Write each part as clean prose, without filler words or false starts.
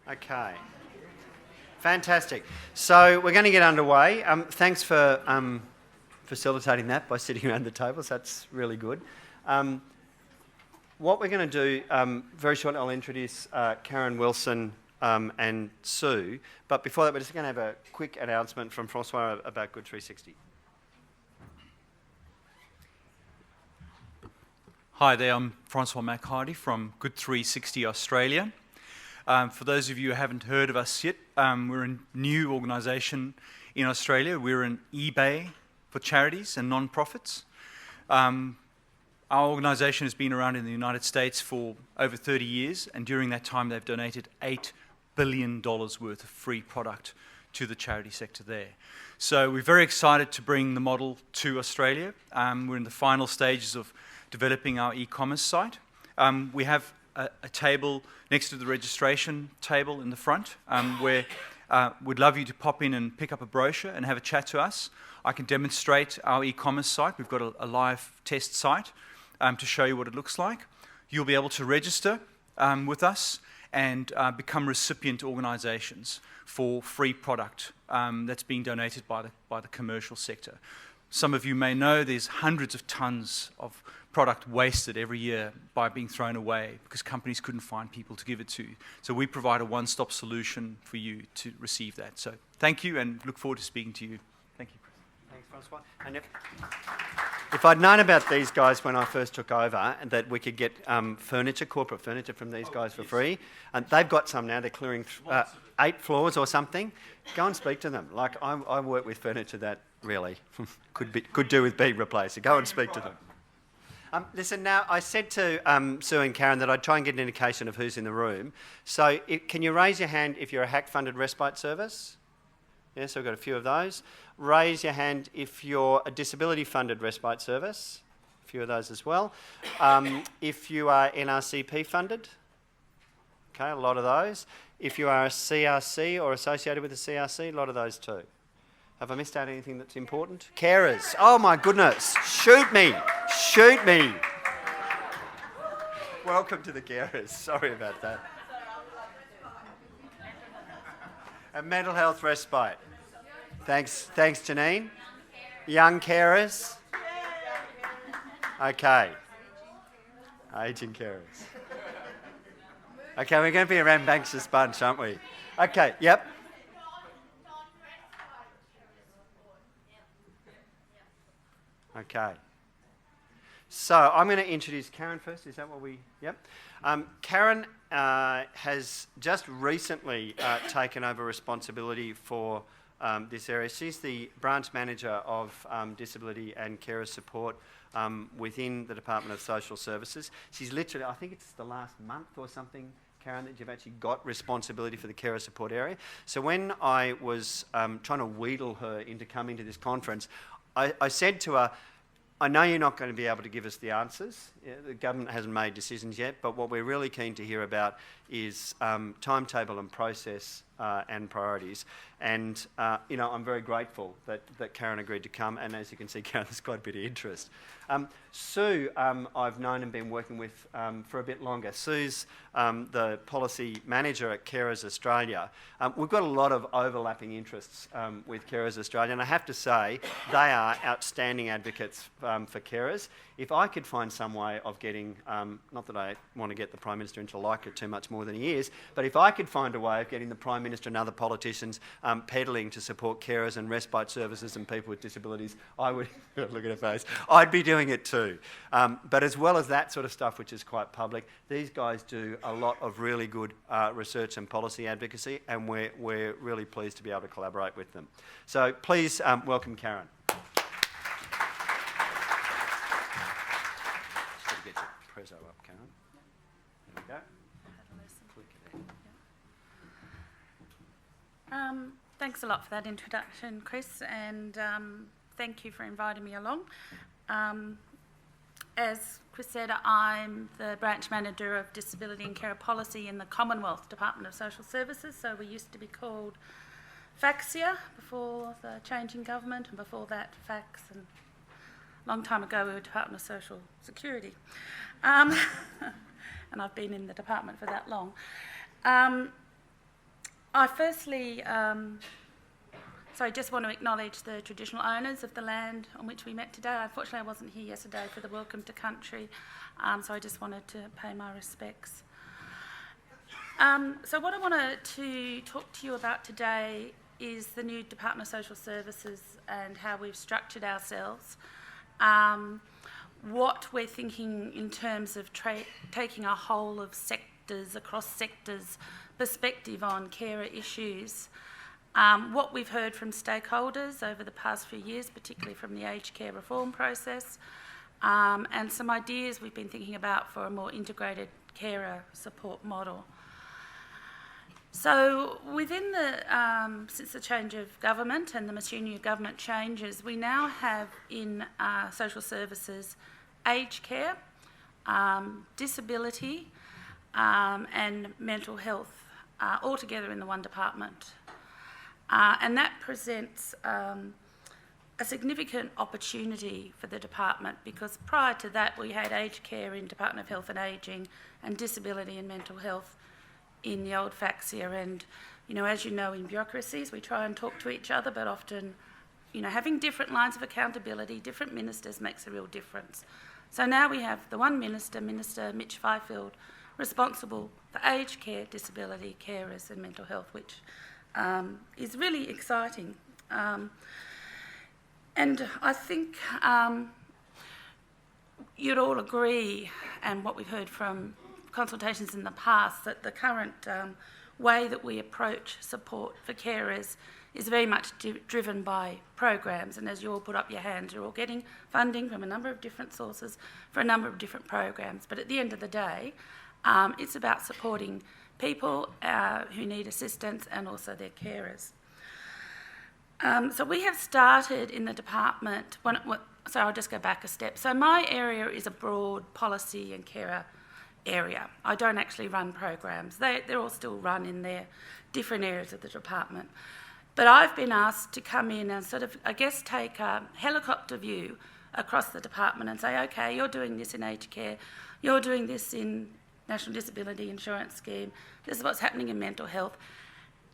Okay. Fantastic. So we're going to get underway. Thanks for facilitating that by sitting around the tables. That's really good. What we're going to do, very shortly, I'll introduce Karen Wilson and Sue. But before that, we're just going to have a quick announcement from Francois about Good 360. Hi there, I'm Francois McHardy from Good 360 Australia. For those of you who haven't heard of us yet, we're a new organisation in Australia. We're an eBay for charities and non-profits. Our organisation has been around in the United States for over 30 years, and during that time they've donated $8 billion worth of free product to the charity sector there. So we're very excited to bring the model to Australia. We're in the final stages of developing our e-commerce site. We have a table next to the registration table in the front where we'd love you to pop in and pick up a brochure and have a chat to us. I can demonstrate our e-commerce site. We've got a live test site to show you what it looks like. You'll be able to register with us and become recipient organisations for free product that's being donated by the commercial sector. Some of you may know there's hundreds of tons of product wasted every year by being thrown away because companies couldn't find people to give it to. So we provide a one-stop solution for you to receive that. So thank you and look forward to speaking to you. Thank you. Thanks, Francois. And if I'd known about these guys when I first took over and that we could get furniture, corporate furniture from these guys for free, and they've got some now, they're clearing 8 floors or something, go and speak to them. Like I work with furniture that really could do with being replaced, so go and speak to them. Listen, now, I said to Sue and Karen that I'd try and get an indication of who's in the room. So can you raise your hand if you're a HAC-funded respite service? Yeah, so we've got a few of those. Raise your hand if you're a disability-funded respite service. A few of those as well. If you are NRCP funded. Okay, a lot of those. If you are a CRC or associated with a CRC, a lot of those too. Have I missed out anything that's important? Carers. Oh my goodness. Shoot me. Shoot me. Welcome to the carers. Sorry about that. And mental health respite. Thanks, Janine. Young carers. Okay. Aging carers. Okay, we're going to be a rambunctious bunch, aren't we? Okay, yep. Okay. So I'm going to introduce Karen first. Is that what we... Yep. Karen has just recently taken over responsibility for this area. She's the branch manager of disability and carer support within the Department of Social Services. She's literally, I think it's the last month or something, Karen, that you've actually got responsibility for the carer support area. So when I was trying to wheedle her into coming to this conference, I said to her, I know you're not going to be able to give us the answers. The government hasn't made decisions yet, but what we're really keen to hear about is timetable and process and priorities. And, I'm very grateful that Karen agreed to come, and as you can see, Karen, there's quite a bit of interest. Sue, I've known and been working with for a bit longer. Sue's the policy manager at Carers Australia. We've got a lot of overlapping interests with Carers Australia, and I have to say they are outstanding advocates for carers. If I could find some way of getting, not that I want to get the Prime Minister into like it too much more than he is, but if I could find a way of getting the Prime Minister and other politicians peddling to support carers and respite services and people with disabilities, I would, look at her face, I'd be doing it too. But as well as that sort of stuff, which is quite public, these guys do a lot of really good research and policy advocacy, and we're really pleased to be able to collaborate with them. So please welcome Karen. Just got to get your prezzo up, Karen. There we go. Click it in. Thanks a lot for that introduction, Chris, and thank you for inviting me along. As Chris said, I'm the branch manager of Disability and Carer Policy in the Commonwealth Department of Social Services, so we used to be called FACSIA before the change in government, and before that FACS, and a long time ago we were Department of Social Security. And I've been in the department for that long. I firstly, just want to acknowledge the traditional owners of the land on which we met today. Unfortunately, I wasn't here yesterday for the Welcome to Country, so I just wanted to pay my respects. So what I wanted to talk to you about today is the new Department of Social Services and how we've structured ourselves, what we're thinking in terms of taking a whole of sectors, across sectors, perspective on carer issues, what we've heard from stakeholders over the past few years, particularly from the aged care reform process, and some ideas we've been thinking about for a more integrated carer support model. So within the, since the change of government and the Machinery of government changes, we now have in social services aged care, disability and mental health all together in the one department. And that presents a significant opportunity for the department, because prior to that we had aged care in Department of Health and Ageing and disability and mental health in the old FACSIA. And, you know, as you know, in bureaucracies we try and talk to each other, but often, you know, having different lines of accountability, different ministers makes a real difference. So now we have the one minister, Minister Mitch Fifield, responsible for aged care, disability, carers and mental health, which is really exciting. And I think you'd all agree, and what we've heard from consultations in the past, that the current way that we approach support for carers is very much driven by programs. And as you all put up your hands, you're all getting funding from a number of different sources for a number of different programs. But at the end of the day, it's about supporting people who need assistance and also their carers. So we have started in the department, so I'll just go back a step. So my area is a broad policy and carer area. I don't actually run programs. They're all still run in their different areas of the department. But I've been asked to come in and sort of, I guess, take a helicopter view across the department and say, okay, you're doing this in aged care, you're doing this in National Disability Insurance Scheme, this is what's happening in mental health.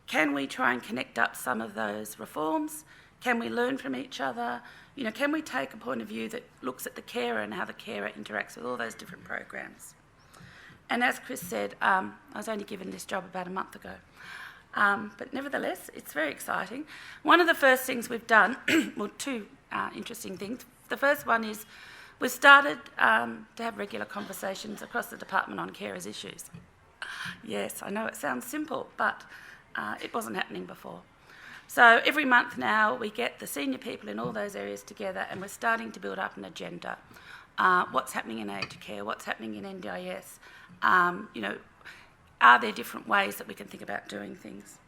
Can we try and connect up some of those reforms? Can we learn from each other? You know, can we take a point of view that looks at the carer and how the carer interacts with all those different programs? And as Chris said, I was only given this job about a month ago. But nevertheless, it's very exciting. One of the first things we've done, well, two interesting things. The first one is we've started to have regular conversations across the department on carers' issues. Yes, I know it sounds simple, but it wasn't happening before. So every month now we get the senior people in all those areas together, and we're starting to build up an agenda. What's happening in aged care, what's happening in NDIS, you know, are there different ways that we can think about doing things?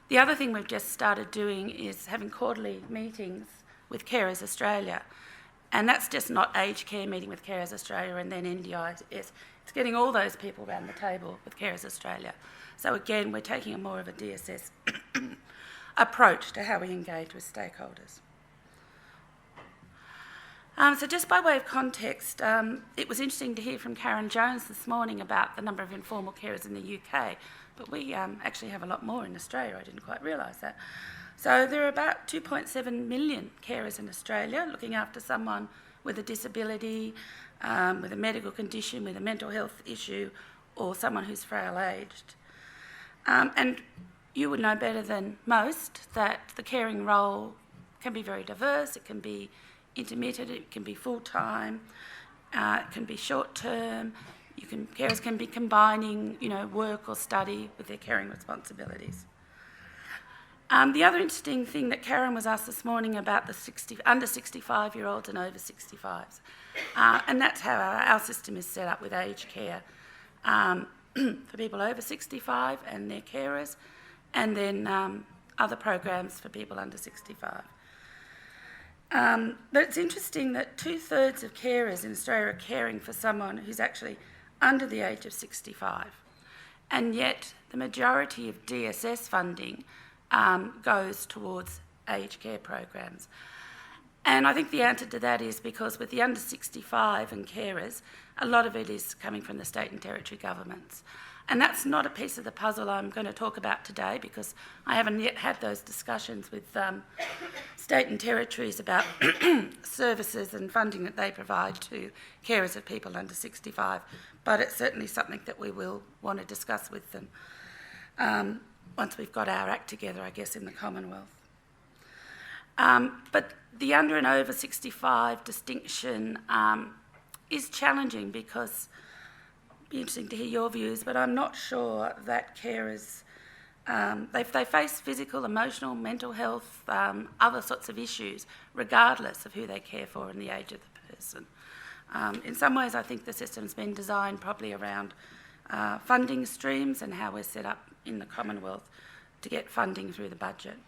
The other thing we've just started doing is having quarterly meetings with Carers Australia, and that's just not aged care meeting with Carers Australia and then NDIS. It's getting all those people around the table with Carers Australia. So again, we're taking a more of a DSS approach to how we engage with stakeholders. So just by way of context, it was interesting to hear from Karen Jones this morning about the number of informal carers in the UK, but we actually have a lot more in Australia. I didn't quite realise that. So there are about 2.7 million carers in Australia looking after someone with a disability, with a medical condition, with a mental health issue, or someone who's frail-aged. And you would know better than most that the caring role can be very diverse. It can be intermittent, it can be full-time, it can be short-term. Carers can be combining, you know, work or study with their caring responsibilities. The other interesting thing that Karen was asked this morning about the under 65-year-olds and over 65s, and that's how our system is set up with aged care for people over 65 and their carers, and then other programs for people under 65. But it's interesting that 2/3 of carers in Australia are caring for someone who's actually under the age of 65, and yet the majority of DSS funding goes towards aged care programs. And I think the answer to that is because with the under 65 and carers, a lot of it is coming from the state and territory governments. And that's not a piece of the puzzle I'm going to talk about today, because I haven't yet had those discussions with state and territories about services and funding that they provide to carers of people under 65. But it's certainly something that we will want to discuss with them once we've got our act together, I guess, in the Commonwealth. But the under and over 65 distinction is challenging, because it'd be interesting to hear your views, but I'm not sure that carers, they face physical, emotional, mental health, other sorts of issues, regardless of who they care for and the age of the person. In some ways, I think the system's been designed probably around funding streams and how we're set up in the Commonwealth to get funding through the budget.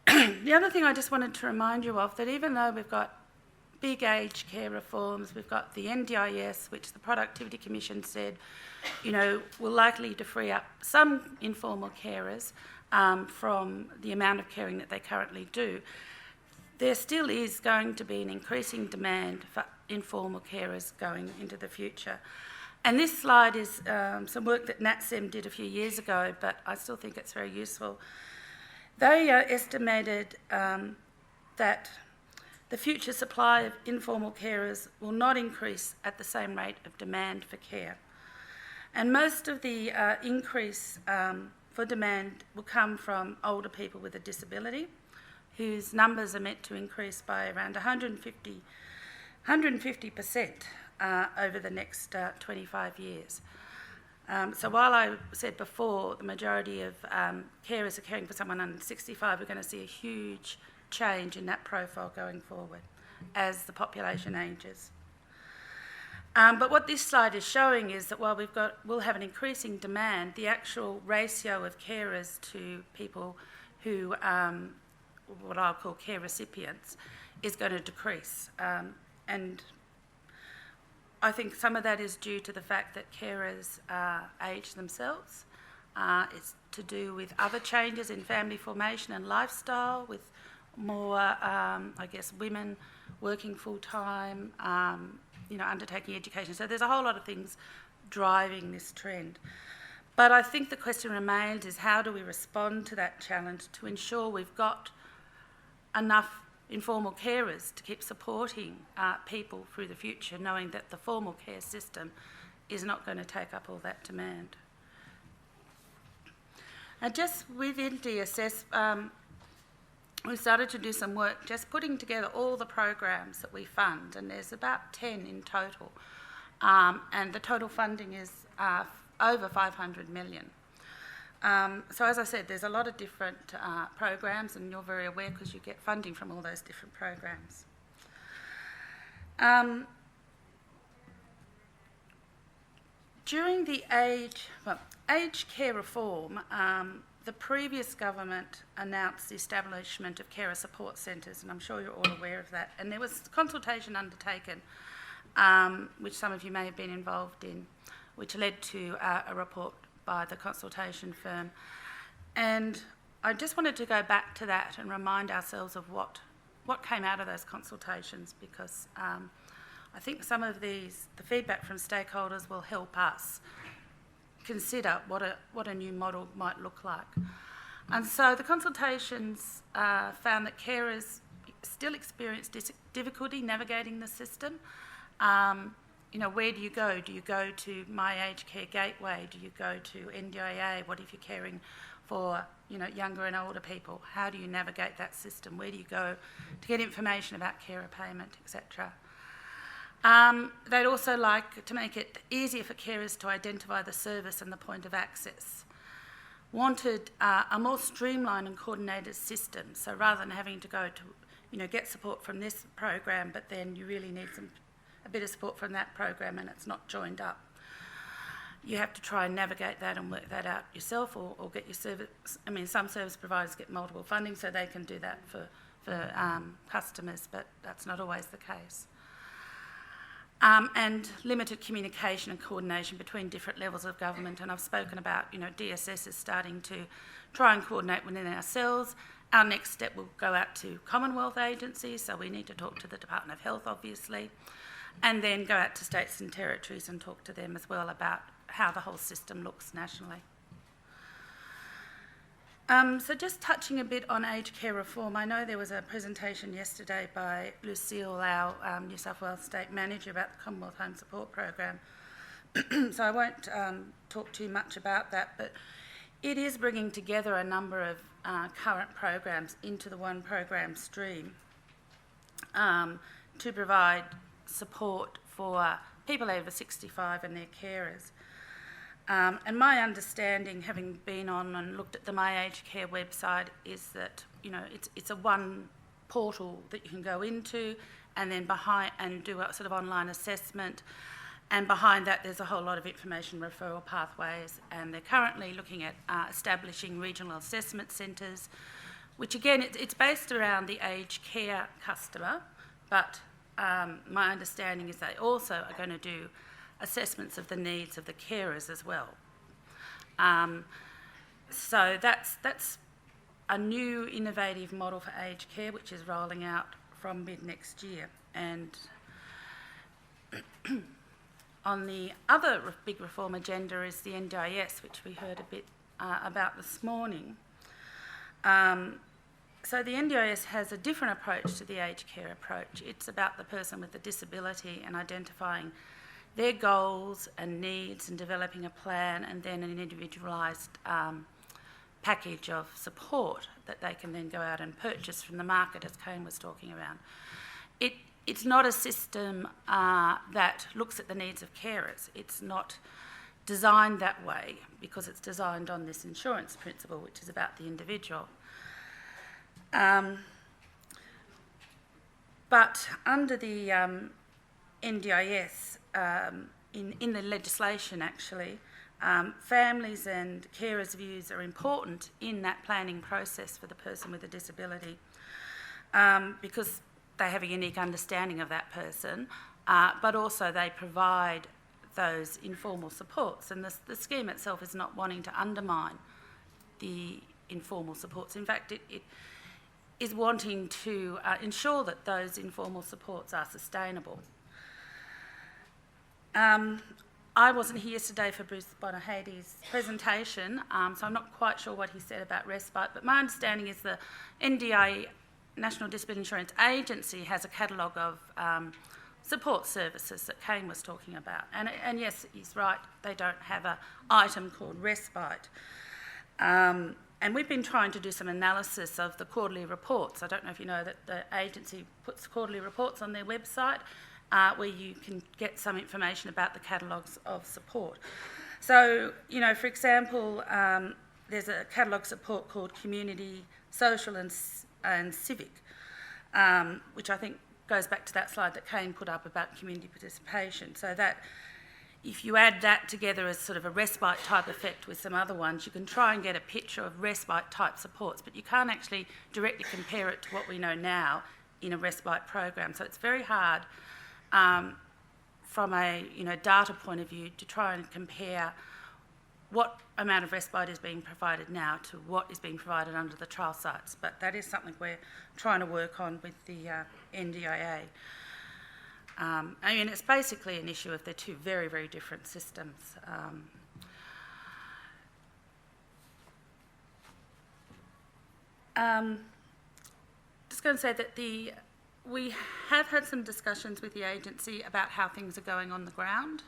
The other thing I just wanted to remind you of, that even though we've got big aged care reforms, we've got the NDIS, which the Productivity Commission said, will likely to free up some informal carers from the amount of caring that they currently do, there still is going to be an increasing demand for informal carers going into the future. And this slide is some work that NatSem did a few years ago, but I still think it's very useful. They estimated that the future supply of informal carers will not increase at the same rate of demand for care. And most of the increase for demand will come from older people with a disability, whose numbers are meant to increase by around 150% over the next 25 years. So while I said before the majority of carers are caring for someone under 65, we're going to see a huge change in that profile going forward as the population ages. But what this slide is showing is that while we'll have an increasing demand, the actual ratio of carers to people who, what I'll call care recipients, is going to decrease. And I think some of that is due to the fact that carers age themselves. It's to do with other changes in family formation and lifestyle, with more, women working full-time, undertaking education. So there's a whole lot of things driving this trend. But I think the question remains is, how do we respond to that challenge to ensure we've got enough informal carers to keep supporting people through the future, knowing that the formal care system is not going to take up all that demand. And just within DSS, we started to do some work just putting together all the programs that we fund, and there's about 10 in total, and the total funding is over 500 million. So as I said, there's a lot of different programs, and you're very aware because you get funding from all those different programs. During the aged care reform, the previous government announced the establishment of carer support centres, and I'm sure you're all aware of that. And there was consultation undertaken, which some of you may have been involved in, which led to a report by the consultation firm. And I just wanted to go back to that and remind ourselves of what came out of those consultations, because I think some of the feedback from stakeholders will help us consider what a new model might look like. And so the consultations found that carers still experience difficulty navigating the system. Where do you go? Do you go to My Aged Care Gateway? Do you go to NDIA? What if you're caring for younger and older people? How do you navigate that system? Where do you go to get information about carer payment, etc.? They'd also like to make it easier for carers to identify the service and the point of access. Wanted a more streamlined and coordinated system, so rather than having to go to get support from this program, but then you really need a bit of support from that program and it's not joined up. You have to try and navigate that and work that out yourself, or get your service. Some service providers get multiple funding, so they can do that for customers, but that's not always the case. And limited communication and coordination between different levels of government. And I've spoken about, DSS is starting to try and coordinate within ourselves. Our next step will go out to Commonwealth agencies, so we need to talk to the Department of Health, obviously, and then go out to states and territories and talk to them as well about how the whole system looks nationally. So just touching a bit on aged care reform, I know there was a presentation yesterday by Lucille, our New South Wales State Manager, about the Commonwealth Home Support Program. So I won't talk too much about that, but it is bringing together a number of current programs into the one program stream to provide support for people over 65 and their carers. And my understanding, having been on and looked at the My Aged Care website, is that it's a one portal that you can go into, and then do a sort of online assessment. And behind that, there's a whole lot of information referral pathways, and they're currently looking at establishing regional assessment centres, which again, it's based around the aged care customer, but my understanding is they also are going to do assessments of the needs of the carers as well. So that's a new innovative model for aged care, which is rolling out from mid next year. And on the other big reform agenda is the NDIS, which we heard a bit about this morning. So the NDIS has a different approach to the aged care approach. It's about the person with a disability and identifying their goals and needs and developing a plan, and then an individualised package of support that they can then go out and purchase from the market, as Kane was talking around. It's not a system that looks at the needs of carers. It's not designed that way because it's designed on this insurance principle, which is about the individual. But under the NDIS, in the legislation actually, families and carers' views are important in that planning process for the person with a disability, because they have a unique understanding of that person, but also they provide those informal supports. And the scheme itself is not wanting to undermine the informal supports. In fact, it is wanting to ensure that those informal supports are sustainable. I wasn't here today for Bruce Bonahadi's presentation, so I'm not quite sure what he said about Respite, but my understanding is the NDIS, National Disability Insurance Agency, has a catalogue of support services that Kane was talking about. And yes, he's right, they don't have an item called Respite. And we've been trying to do some analysis of the quarterly reports. I don't know if you know that the agency puts quarterly reports on their website where you can get some information about the catalogues of support. So, for example, there's a catalogue support called Community, Social and Civic, which I think goes back to that slide that Kane put up about community participation. So that if you add that together as sort of a respite type effect with some other ones, you can try and get a picture of respite type supports, but you can't actually directly compare it to what we know now in a respite program. So it's very hard from a data point of view to try and compare what amount of respite is being provided now to what is being provided under the trial sites. But that is something we're trying to work on with the NDIA. It's basically an issue of they're two very, very different systems. Just going to say that we have had some discussions with the agency about how things are going on the ground.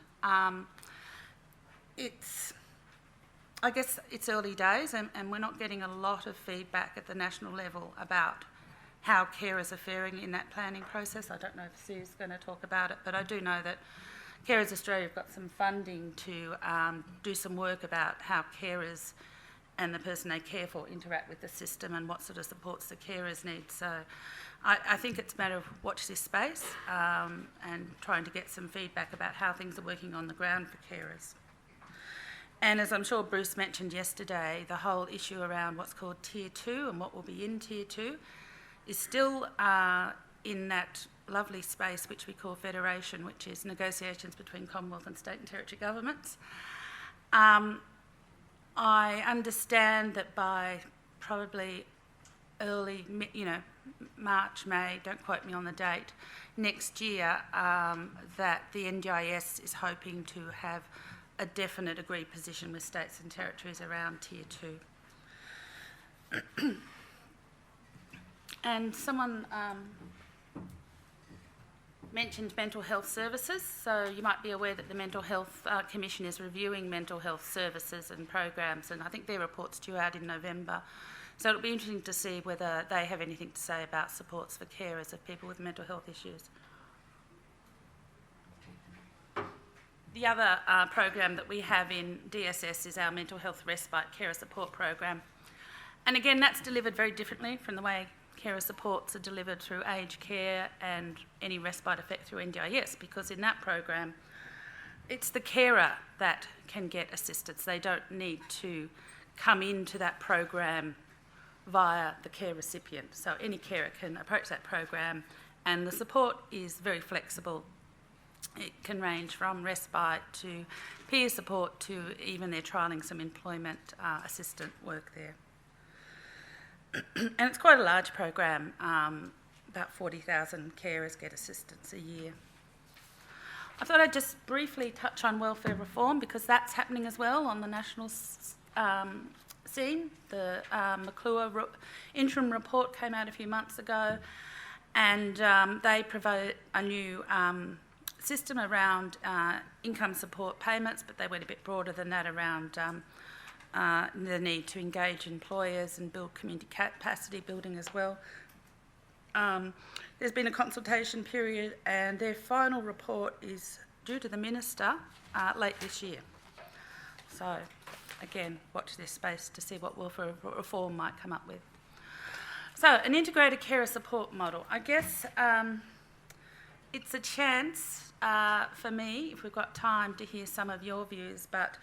I guess it's early days, and we're not getting a lot of feedback at the national level about how carers are faring in that planning process. I don't know if Sue's going to talk about it, but I do know that Carers Australia have got some funding to do some work about how carers and the person they care for interact with the system and what sort of supports the carers need. So I think it's a matter of watch this space and trying to get some feedback about how things are working on the ground for carers. And as I'm sure Bruce mentioned yesterday, the whole issue around what's called Tier 2 and what will be in Tier 2 is still in that lovely space which we call federation, which is negotiations between Commonwealth and state and territory governments. I understand that by probably early, March, May, don't quote me on the date, next year, that the NDIS is hoping to have a definite agreed position with states and territories around Tier 2. And someone mentioned mental health services, so you might be aware that the Mental Health Commission is reviewing mental health services and programs, and I think their report's due out in November. So it'll be interesting to see whether they have anything to say about supports for carers of people with mental health issues. The other program that we have in DSS is our Mental Health Respite Carer Support Program. And again, that's delivered very differently from the way carer supports are delivered through aged care and any respite effect through NDIS, because in that program, it's the carer that can get assistance. They don't need to come into that program via the care recipient. So any carer can approach that program, and the support is very flexible. It can range from respite to peer support to even they're trialling some employment assistant work there. And it's quite a large program. About 40,000 carers get assistance a year. I thought I'd just briefly touch on welfare reform, because that's happening as well on the national scene. The McClure interim report came out a few months ago, and they provide a new system around income support payments, but they went a bit broader than that around the need to engage employers and build community capacity building as well. There's been a consultation period, and their final report is due to the Minister late this year. So, again, watch this space to see what welfare reform might come up with. So, an integrated carer support model. I guess it's a chance for me, if we've got time, to hear some of your views, but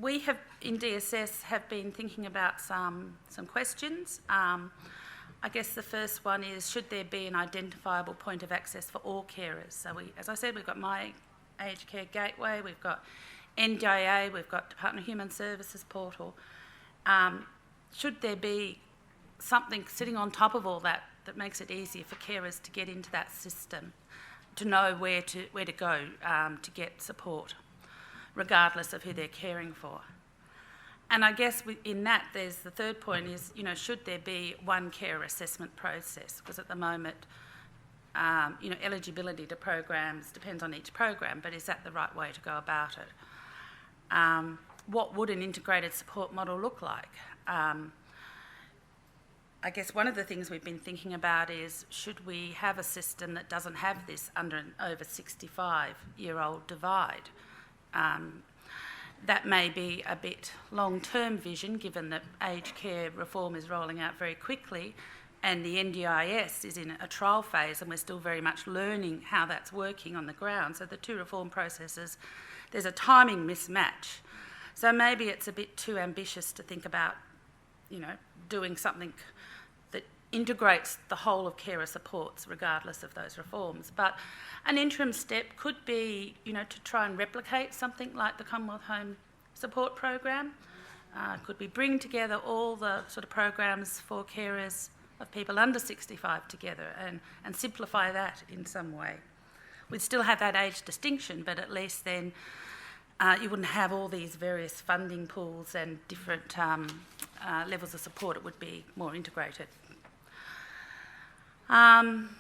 we have, in DSS, have been thinking about some questions. I guess the first one is, should there be an identifiable point of access for all carers? So as I said, we've got My Aged Care Gateway, we've got NDIA, we've got Department of Human Services portal. Should there be something sitting on top of all that that makes it easier for carers to get into that system, to know where to go to get support, regardless of who they're caring for? And I guess in that, there's the third point is, should there be one carer assessment process? Because at the moment, eligibility to programs depends on each program, but is that the right way to go about it? What would an integrated support model look like? I guess one of the things we've been thinking about is, should we have a system that doesn't have this under and over 65-year-old divide? That may be a bit long-term vision, given that aged care reform is rolling out very quickly and the NDIS is in a trial phase, and we're still very much learning how that's working on the ground. So the two reform processes, there's a timing mismatch. So maybe it's a bit too ambitious to think about, doing something that integrates the whole of carer supports regardless of those reforms. But an interim step could be, to try and replicate something like the Commonwealth Home Support Program. Could we bring together all the sort of programs for carers of people under 65 together and simplify that in some way? We'd still have that age distinction, but at least then you wouldn't have all these various funding pools and different levels of support. It would be more integrated. And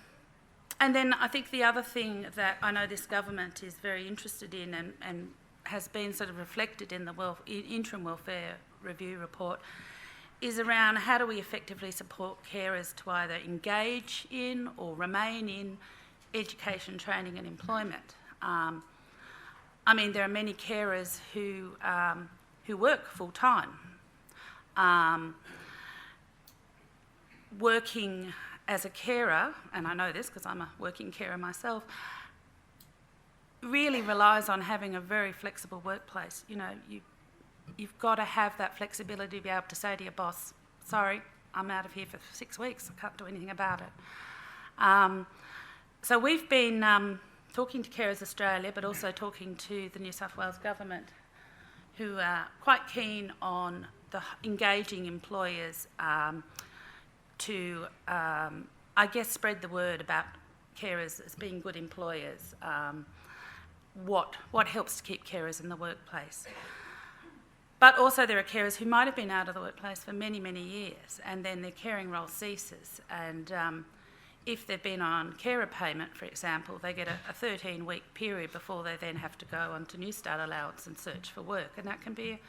then I think the other thing that I know this government is very interested in and has been sort of reflected in the interim welfare review report is around how do we effectively support carers to either engage in or remain in education, training and employment. There are many carers who work full-time. Working as a carer, and I know this because I'm a working carer myself, really relies on having a very flexible workplace. You've got to have that flexibility to be able to say to your boss, sorry, I'm out of here for 6 weeks, I can't do anything about it. So we've been talking to Carers Australia, but also talking to the New South Wales government, who are quite keen on engaging employers to, spread the word about carers as being good employers what helps to keep carers in the workplace. But also there are carers who might have been out of the workplace for many, many years, and then their caring role ceases. And if they've been on carer payment, for example, they get a 13-week period before they then have to go on to New Start allowance and search for work. And that can be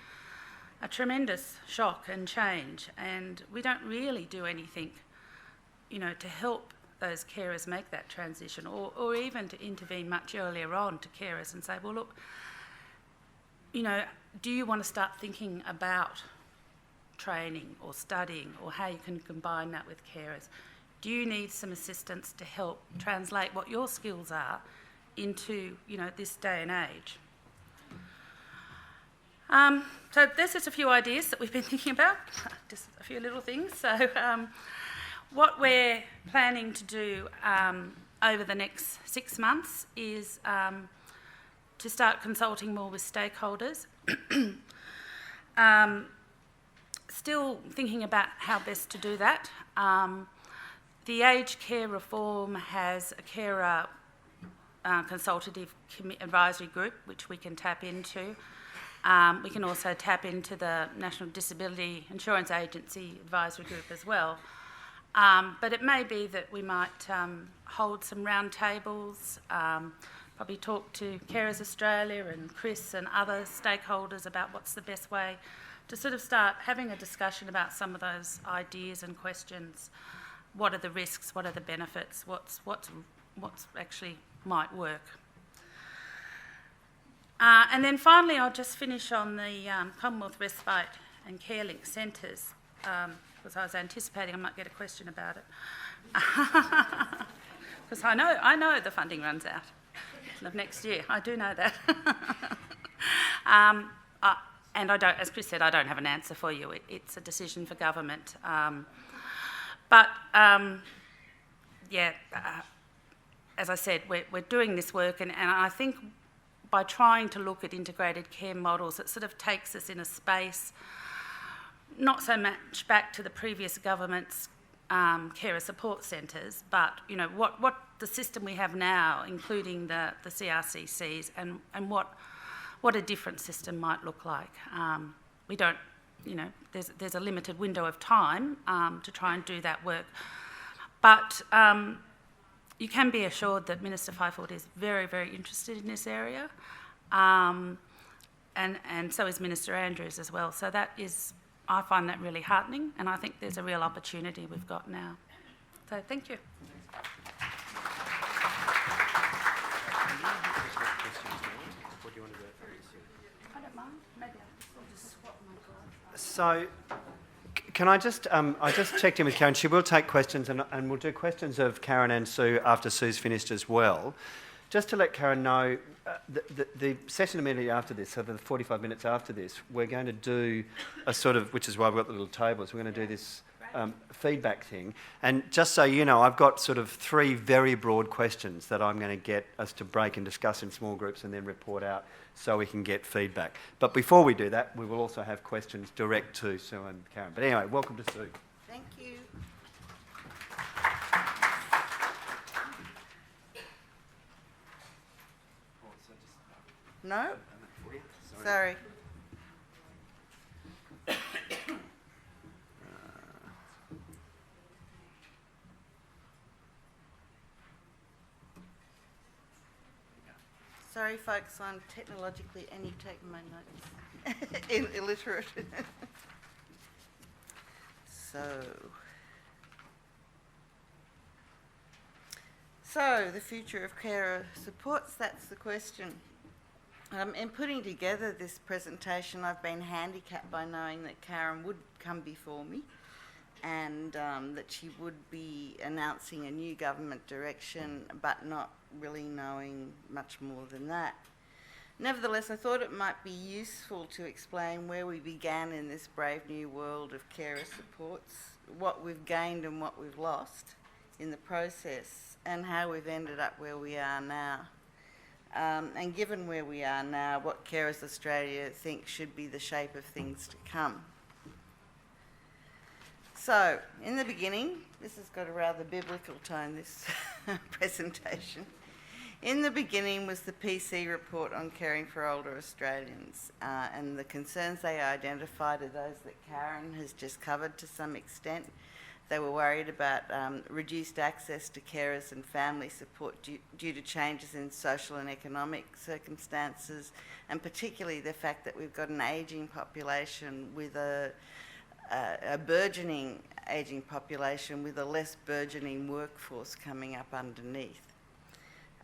a tremendous shock and change. And we don't really do anything, to help those carers make that transition, or even to intervene much earlier on to carers and say, well, look, do you want to start thinking about training or studying, or how you can combine that with carers? Do you need some assistance to help translate what your skills are into, this day and age? So there's just a few ideas that we've been thinking about, just a few little things. So what we're planning to do over the next 6 months is to start consulting more with stakeholders. Still thinking about how best to do that. The aged care reform has a carer consultative advisory group, which we can tap into. We can also tap into the National Disability Insurance Agency advisory group as well. But it may be that we might hold some roundtables, probably talk to Carers Australia and Chris and other stakeholders about what's the best way to sort of start having a discussion about some of those ideas and questions. What are the risks? What are the benefits? What's actually might work? And then finally, I'll just finish on the Commonwealth Respite and CareLink centres, because I was anticipating I might get a question about it. Because I know the funding runs out of next year. I do know that. And I don't, as Chris said, I don't have an answer for you. It's a decision for government. As I said, we're doing this work, and I think by trying to look at integrated care models, it sort of takes us in a space not so much back to the previous government's carer support centres, but what the system we have now, including the CRCCs, and what a different system might look like. We don't, there's a limited window of time to try and do that work, but you can be assured that Minister Fifield is very, very interested in this area, and so is Minister Andrews as well. So that is, I find that really heartening, and I think there's a real opportunity we've got now. So thank you. I don't mind. Maybe I'll just swap my card. So, can I just, I just checked in with Karen. She will take questions, and we'll do questions of Karen and Sue after Sue's finished as well. Just to let Karen know, the session immediately after this, so the 45 minutes after this, we're going to do a sort of, which is why we've got the little tables, we're going to do this feedback thing. And just so you know, I've got sort of 3 very broad questions that I'm going to get us to break and discuss in small groups and then report out so we can get feedback. But before we do that, we will also have questions direct to Sue and Karen. But anyway, welcome to Sue. Thank you. No? Sorry. Sorry, folks, I'm technologically, and you've taken my notes, illiterate. So the future of carer supports, that's the question. In putting together this presentation, I've been handicapped by knowing that Karen would come before me, and that she would be announcing a new government direction, but not really knowing much more than that. Nevertheless, I thought it might be useful to explain where we began in this brave new world of carer supports, what we've gained and what we've lost in the process, and how we've ended up where we are now. And given where we are now, what Carers Australia thinks should be the shape of things to come. So, in the beginning, this has got a rather biblical tone, this presentation. In the beginning was the PC report on caring for older Australians, and the concerns they identified are those that Karen has just covered to some extent. They were worried about reduced access to carers and family support due to changes in social and economic circumstances, and particularly the fact that we've got an ageing population with a burgeoning ageing population with a less burgeoning workforce coming up underneath.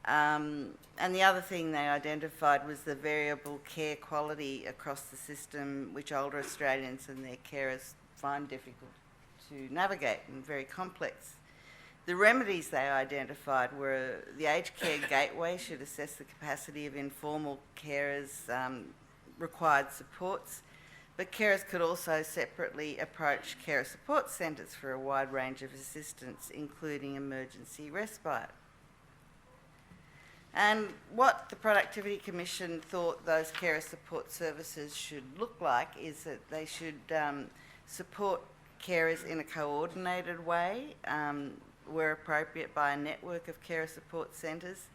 And the other thing they identified was the variable care quality across the system, which older Australians and their carers find difficult to navigate and very complex. The remedies they identified were the aged care gateway should assess the capacity of informal carers' required supports, but carers could also separately approach carer support centres for a wide range of assistance, including emergency respite. And what the Productivity Commission thought those carer support services should look like is that they should support carers in a coordinated way, where appropriate, by a network of carer support centres,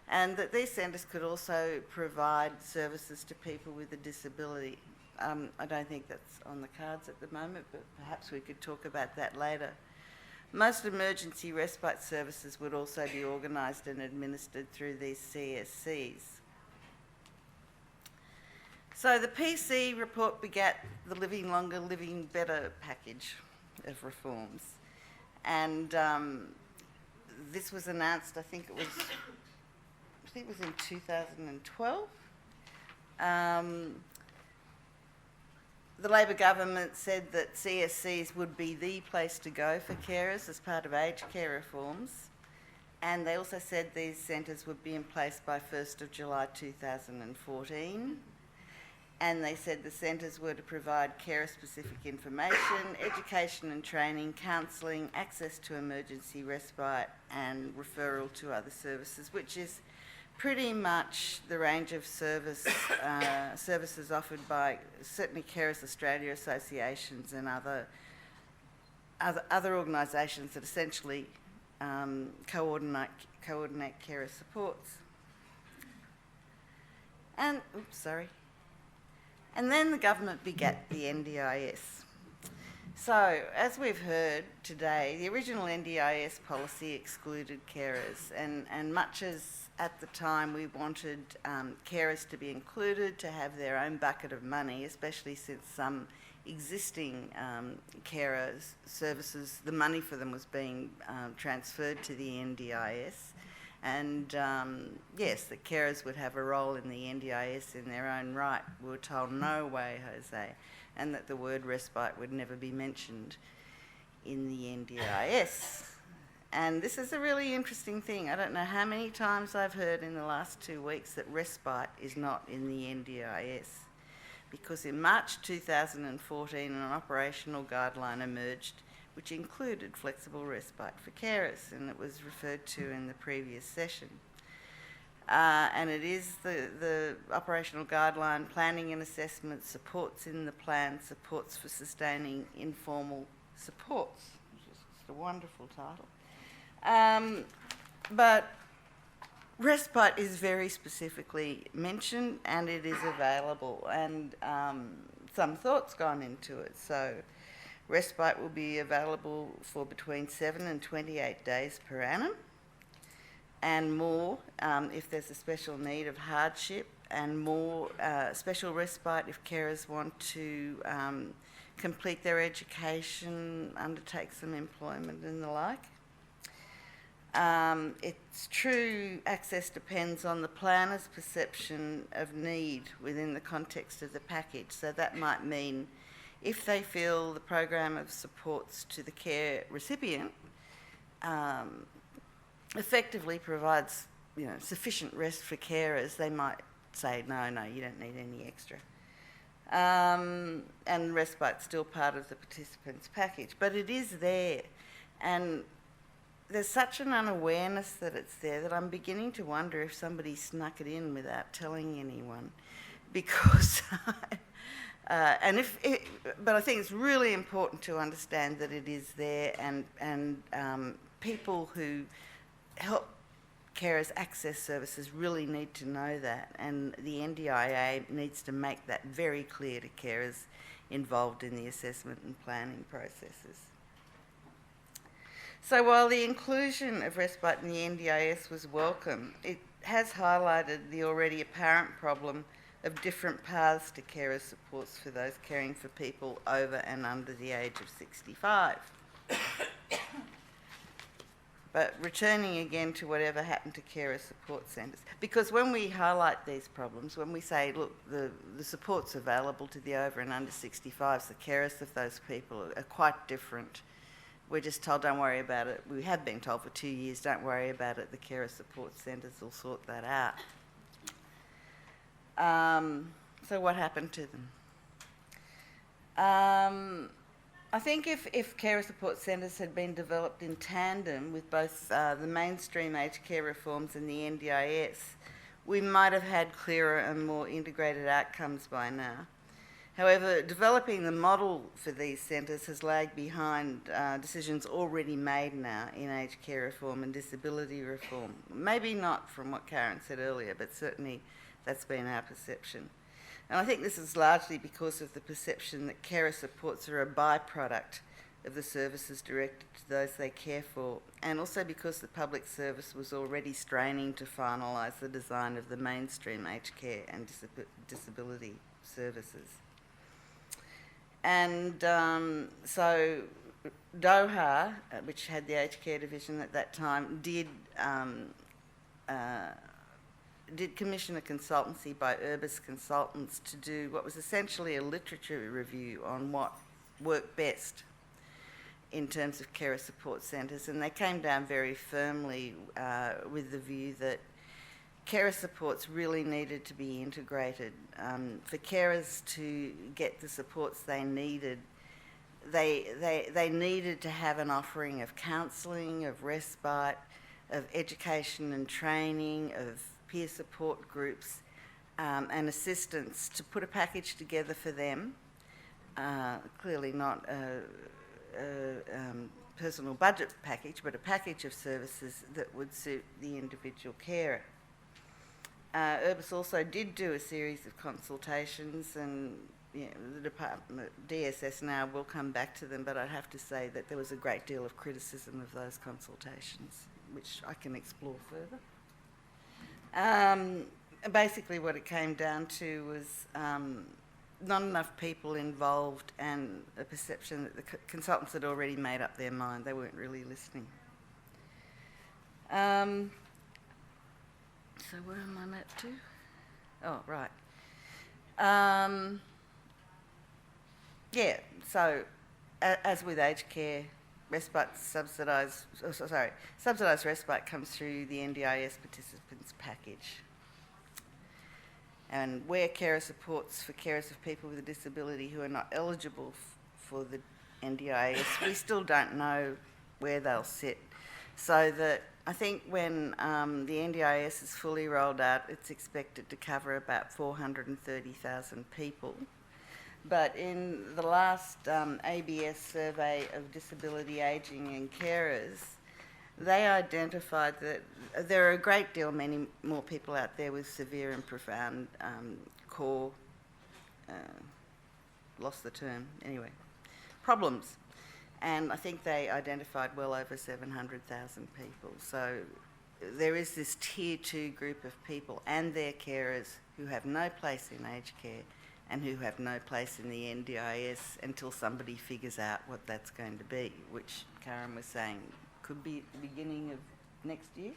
and that these centres could also provide services to people with a disability. I don't think that's on the cards at the moment, but perhaps we could talk about that later. Most emergency respite services would also be organised and administered through these CSCs. So the PC report begat the Living Longer, Living Better package of reforms. And this was announced, I think it was in 2012. The Labor government said that CSCs would be the place to go for carers as part of aged care reforms, and they also said these centres would be in place by 1st of July 2014, and they said the centres were to provide carer-specific information, education and training, counselling, access to emergency respite and referral to other services, which is pretty much the range of services offered by certainly Carers Australia associations and other organisations that essentially coordinate carer supports. And and then the government begat the NDIS. So, as we've heard today, the original NDIS policy excluded carers, and much as at the time we wanted carers to be included, to have their own bucket of money, especially since some existing carers services, the money for them was being transferred to the NDIS. And yes, the carers would have a role in the NDIS in their own right. We were told, no way, Jose, and that the word respite would never be mentioned in the NDIS. And this is a really interesting thing. I don't know how many times I've heard in the last 2 weeks that respite is not in the NDIS, because in March 2014 an operational guideline emerged which included flexible respite for carers, and it was referred to in the previous session. And it is the operational guideline, planning and assessment, supports in the plan, supports for sustaining informal supports, which is just a wonderful title. But respite is very specifically mentioned, and it is available, and some thought's gone into it. So respite will be available for between 7 and 28 days per annum, and more if there's a special need of hardship, and more special respite if carers want to complete their education, undertake some employment and the like. It's true, access depends on the planner's perception of need within the context of the package. So that might mean if they feel the program of supports to the care recipient effectively provides, sufficient rest for carers, they might say, no, you don't need any extra. And respite's still part of the participants' package, but it is there. And there's such an unawareness that it's there that I'm beginning to wonder if somebody snuck it in without telling anyone, because but I think it's really important to understand that it is there, and people who help carers access services really need to know that, and the NDIA needs to make that very clear to carers involved in the assessment and planning processes. So while the inclusion of Respite in the NDIS was welcome, it has highlighted the already apparent problem of different paths to carer supports for those caring for people over and under the age of 65. But returning again to whatever happened to carer support centres, because when we highlight these problems, when we say, look, the supports available to the over and under 65s, the carers of those people are quite different. We're just told, don't worry about it. We have been told for 2 years, don't worry about it. The carer support centres will sort that out. So what happened to them? I think if carer support centres had been developed in tandem with both the mainstream aged care reforms and the NDIS, we might have had clearer and more integrated outcomes by now. However, developing the model for these centres has lagged behind decisions already made now in aged care reform and disability reform. Maybe not from what Karen said earlier, but certainly that's been our perception. And I think this is largely because of the perception that carer supports are a byproduct of the services directed to those they care for, and also because the public service was already straining to finalise the design of the mainstream aged care and disability services. And so Doha, which had the aged care division at that time, did commission a consultancy by Urbis Consultants to do what was essentially a literature review on what worked best in terms of carer support centres, and they came down very firmly with the view that carer supports really needed to be integrated. For carers to get the supports they needed, they needed to have an offering of counselling, of respite, of education and training, of peer support groups and assistance to put a package together for them. Clearly not a personal budget package, but a package of services that would suit the individual carer. Urbis also did do a series of consultations, and the department, DSS now, will come back to them, but I'd have to say that there was a great deal of criticism of those consultations, which I can explore further. Basically what it came down to was not enough people involved and a perception that the consultants had already made up their mind. They weren't really listening. So where am I at to? Oh, right. Yeah, so as with aged care, subsidised respite comes through the NDIS participants package. And where carer supports for carers of people with a disability who are not eligible for the NDIS, we still don't know where they'll sit. So that I think when the NDIS is fully rolled out, it's expected to cover about 430,000 people. But in the last ABS survey of disability ageing and carers, they identified that there are a great deal many more people out there with severe and profound core, lost the term, anyway, problems. And I think they identified well over 700,000 people. So there is this tier 2 group of people and their carers who have no place in aged care and who have no place in the NDIS until somebody figures out what that's going to be, which Karen was saying could be at the beginning of next year.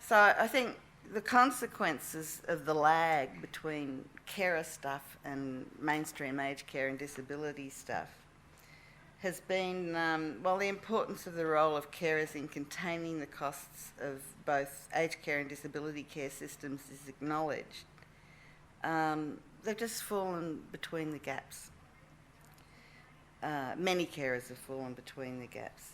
So I think the consequences of the lag between carer stuff and mainstream aged care and disability stuff has been, while the importance of the role of carers in containing the costs of both aged care and disability care systems is acknowledged, they've just fallen between the gaps. Many carers have fallen between the gaps.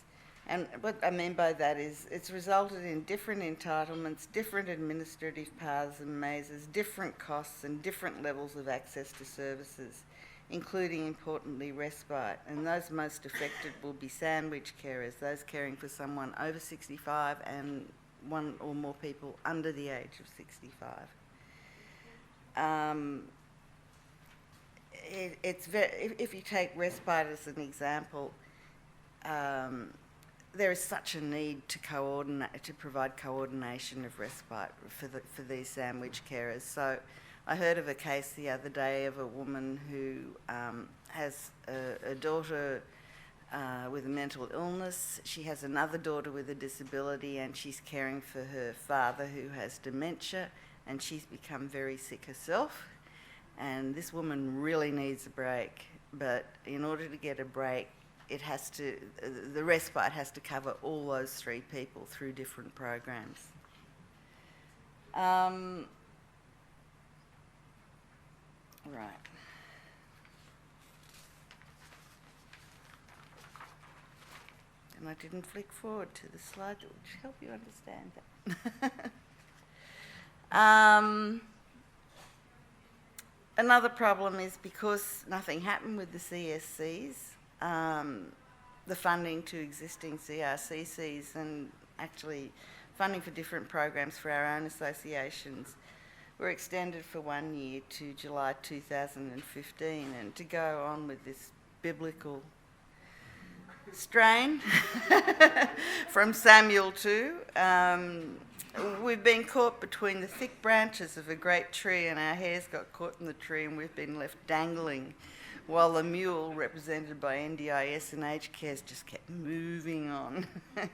And what I mean by that is it's resulted in different entitlements, different administrative paths and mazes, different costs and different levels of access to services including, importantly, Respite. And those most affected will be sandwich carers, those caring for someone over 65 and one or more people under the age of 65. If you take Respite as an example, there is such a need to provide coordination of respite for these sandwich carers. So I heard of a case the other day of a woman who has a daughter with a mental illness. She has another daughter with a disability, and she's caring for her father who has dementia, and she's become very sick herself. And this woman really needs a break, but in order to get a break, the respite has to cover all those three people through different programs. Right. And I didn't flick forward to the slide that would help you understand that. Another problem is because nothing happened with the CSCs, the funding to existing CRCCs and actually funding for different programs for our own associations were extended for 1 year to July 2015. And to go on with this biblical strain from Samuel 2, we've been caught between the thick branches of a great tree, and our hairs got caught in the tree and we've been left dangling, while the mule, represented by NDIS and aged cares, just kept moving on. It's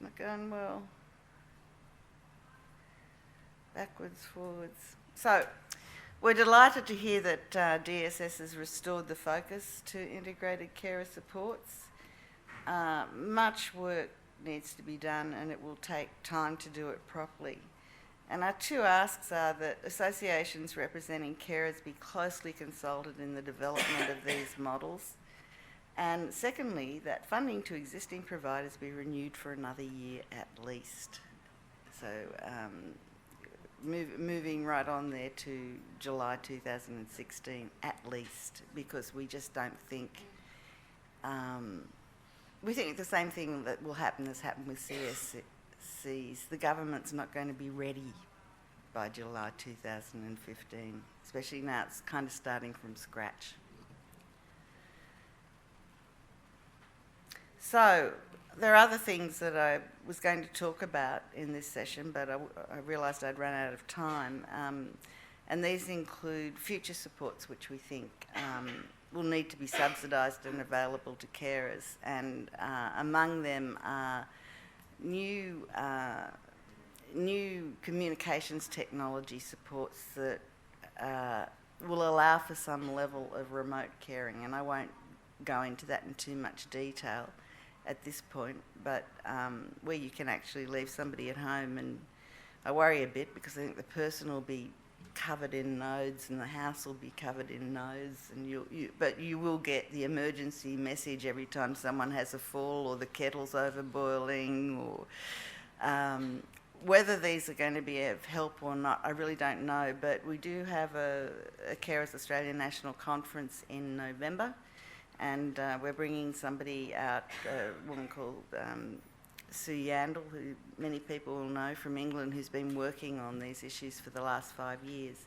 not going well. Backwards, forwards. So, we're delighted to hear that DSS has restored the focus to integrated carer supports. Much work needs to be done, and it will take time to do it properly. And our two asks are that associations representing carers be closely consulted in the development of these models. And secondly, that funding to existing providers be renewed for another year at least. So moving right on there to July 2016 at least, because we just don't think... we think the same thing that will happen has happened with CSCs. The government's not going to be ready by July 2015, especially now it's kind of starting from scratch. So there are other things that I was going to talk about in this session, but I realised I'd run out of time. And these include future supports, which we think will need to be subsidised and available to carers. And among them are new communications technology supports that will allow for some level of remote caring. And I won't go into that in too much detail at this point, but where you can actually leave somebody at home. And I worry a bit because I think the person will be covered in nodes and the house will be covered in nodes, and but you will get the emergency message every time someone has a fall or the kettle's overboiling, or whether these are going to be of help or not, I really don't know. But we do have a Carers Australia National Conference in November, and we're bringing somebody out, a woman called Sue Elderton, who many people will know from England, who's been working on these issues for the last 5 years.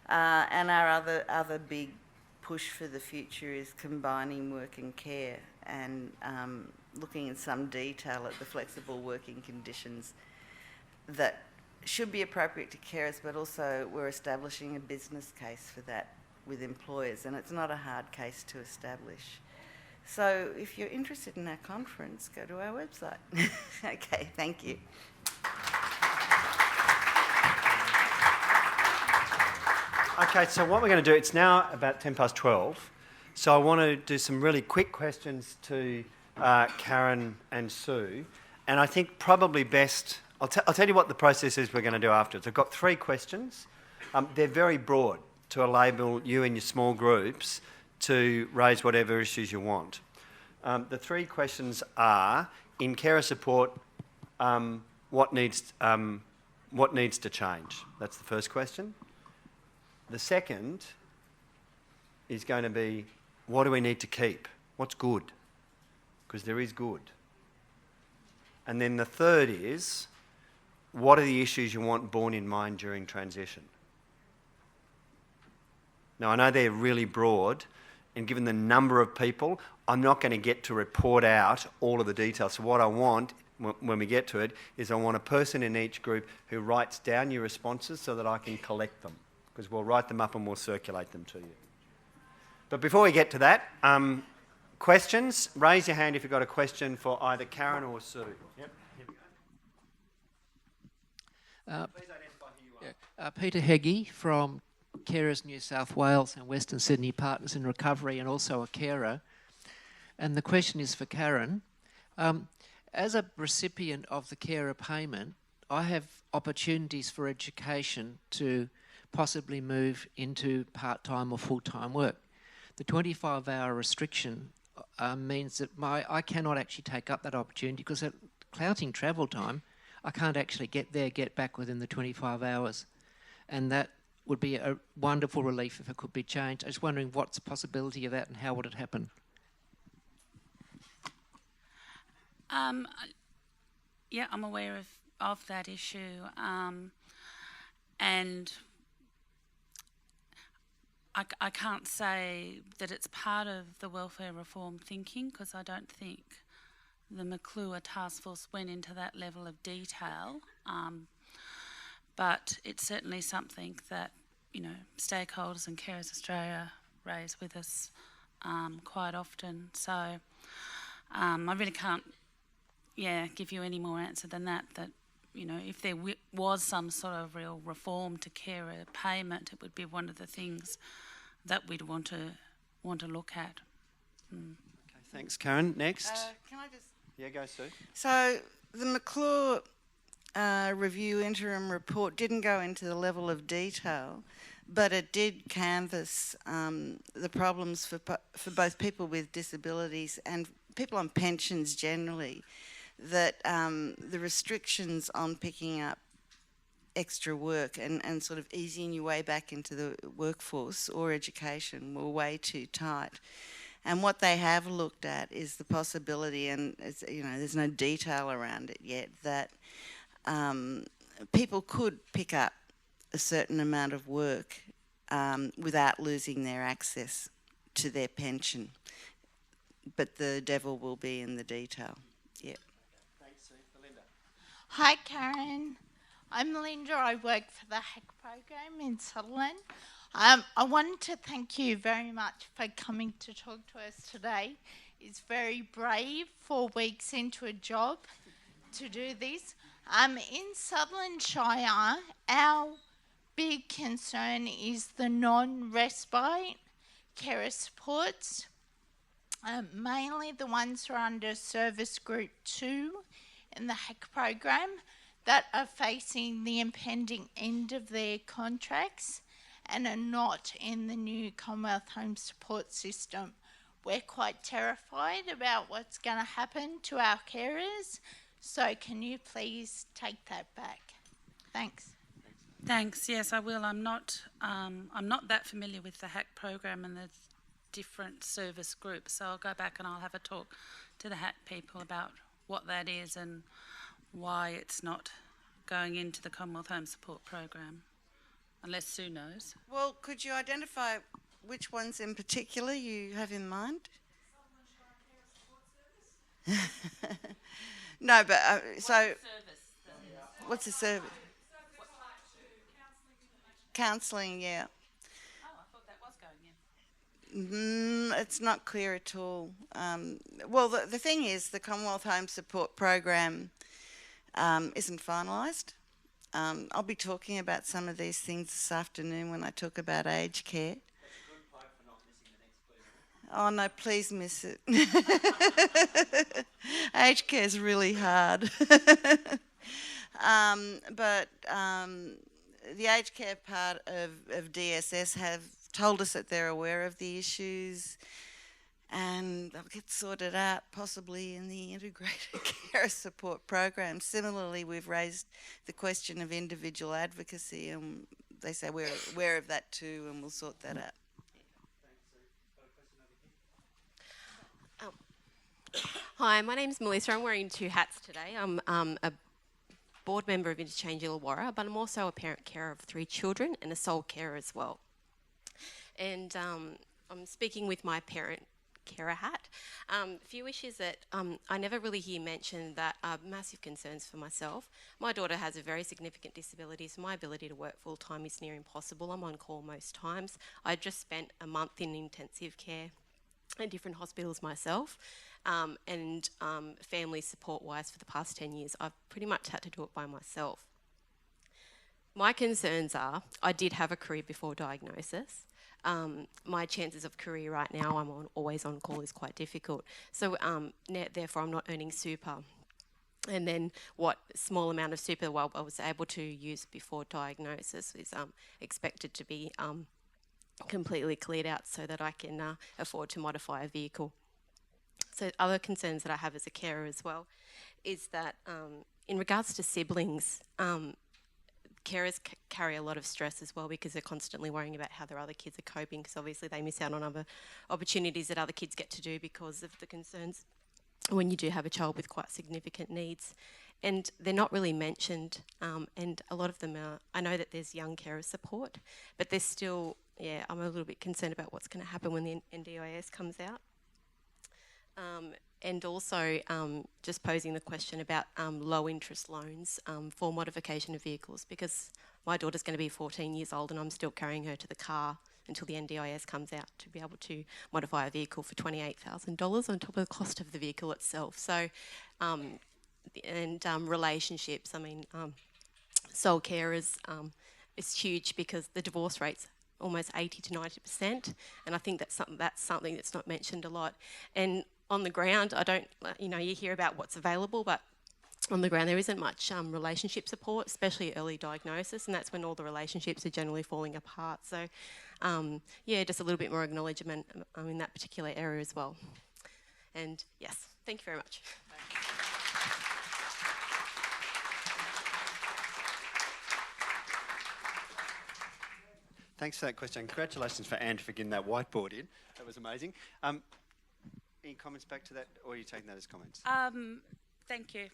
And our other big push for the future is combining work and care, and looking in some detail at the flexible working conditions that should be appropriate to carers, but also we're establishing a business case for that with employers, and it's not a hard case to establish. So if you're interested in our conference, go to our website. Okay, thank you. Okay, so what we're going to do, it's now about 12:10, so I want to do some really quick questions to Karen and Sue, and I think probably best, I'll tell you what the process is we're going to do afterwards. I've got 3 questions. They're very broad to enable you and your small groups to raise whatever issues you want. The 3 questions are, in carer support, what needs what needs to change? That's the first question. The second is going to be, what do we need to keep? What's good? Because there is good. And then the third is, what are the issues you want borne in mind during transition? Now, I know they're really broad, and given the number of people, I'm not going to get to report out all of the details. So what I want, when we get to it, is I want a person in each group who writes down your responses so that I can collect them, because we'll write them up and we'll circulate them to you. But before we get to that, questions? Raise your hand if you've got a question for either Karen or Sue. Yep. Here we go. Please identify who you are. Peter Heggie from Carers New South Wales and Western Sydney Partners in Recovery, and also a carer. And the question is for Karen. As a recipient of the carer payment, I have opportunities for education to possibly move into part-time or full-time work. The 25-hour restriction means that I cannot actually take up that opportunity, because at clouting travel time, I can't actually get back within the 25 hours. And that would be a wonderful relief if it could be changed. I was wondering what's the possibility of that and how would it happen? Yeah, I'm aware of that issue, and I can't say that it's part of the welfare reform thinking, because I don't think the McClure task force went into that level of detail, but it's certainly something that, you know, stakeholders and Carers Australia raise with us quite often. So I really can't give you any more answer than that, you know, if there was some sort of real reform to carer payment, it would be one of the things that we'd want to look at. Okay, thanks, Karen. Next. Can I just... Yeah, go, Sue. So the McClure review interim report didn't go into the level of detail, but it did canvass the problems for both people with disabilities and people on pensions generally, that the restrictions on picking up extra work and sort of easing your way back into the workforce or education were way too tight. And what they have looked at is the possibility, and it's, you know, there's no detail around it yet, that people could pick up a certain amount of work without losing their access to their pension. But the devil will be in the detail. Yeah. Thanks, Sue. Belinda. Hi, Karen. I'm Melinda. I work for the HACK program in Sutherland. I wanted to thank you very much for coming to talk to us today. It's very brave 4 weeks into a job to do this. In Sutherland Shire, our big concern is the non-respite carer supports, mainly the ones who are under Service Group 2 in the HACK program that are facing the impending end of their contracts and are not in the new Commonwealth Home Support System. We're quite terrified about what's going to happen to our carers, so can you please take that back? Thanks. Thanks. Yes, I will. I'm not that familiar with the HACK program and the different service groups, so I'll go back and I'll have a talk to the HACK people about what that is and why it's not going into the Commonwealth Home Support Program, unless Sue knows. Well, could you identify which ones in particular you have in mind? No, but so... What's the service? Counselling, yeah. Oh, I thought that was going in. It's not clear at all. Well, the thing is, the Commonwealth Home Support Program isn't finalised. I'll be talking about some of these things this afternoon when I talk about aged care. That's a good plug for not missing the next please. Oh no, please miss it. Aged care is really hard. But the aged care part of DSS have told us that they're aware of the issues, and they'll get sorted out possibly in the integrated care support program. Similarly, we've raised the question of individual advocacy, and they say we're aware of that too, and we'll sort that out. Hi, my name's Melissa. I'm wearing two hats today. I'm a board member of Interchange Illawarra, but I'm also a parent carer of 3 children and a sole carer as well. And I'm speaking with my parent carer hat. A few issues that I never really hear mentioned that are massive concerns for myself. My daughter has a very significant disability, so my ability to work full time is near impossible. I'm on call most times. I just spent a month in intensive care in different hospitals myself, and family support wise for the past 10 years I've pretty much had to do it by myself. My concerns are I did have a career before diagnosis. My chances of career right now, I'm always on call, is quite difficult. So therefore I'm not earning super. And then what small amount of super I was able to use before diagnosis is expected to be completely cleared out so that I can afford to modify a vehicle. So other concerns that I have as a carer as well is that in regards to siblings, carers carry a lot of stress as well because they're constantly worrying about how their other kids are coping, because obviously they miss out on other opportunities that other kids get to do because of the concerns when you do have a child with quite significant needs. And they're not really mentioned, and a lot of them are, I know that there's young carer support, but there's still, I'm a little bit concerned about what's going to happen when the NDIS comes out. And also just posing the question about low interest loans for modification of vehicles, because my daughter's going to be 14 years old and I'm still carrying her to the car until the NDIS comes out to be able to modify a vehicle for $28,000 on top of the cost of the vehicle itself. So, relationships, I mean, sole carers is huge because the divorce rate's almost 80 to 90%, and I think that's something that's not mentioned a lot. And on the ground, I don't, you hear about what's available, but on the ground there isn't much relationship support, especially early diagnosis, and that's when all the relationships are generally falling apart. So, just a little bit more acknowledgement in that particular area as well. And yes, thank you very much. Thanks for that question. Congratulations for Anne for getting that whiteboard in. That was amazing. Any comments back to that, or are you taking that as comments? Thank you.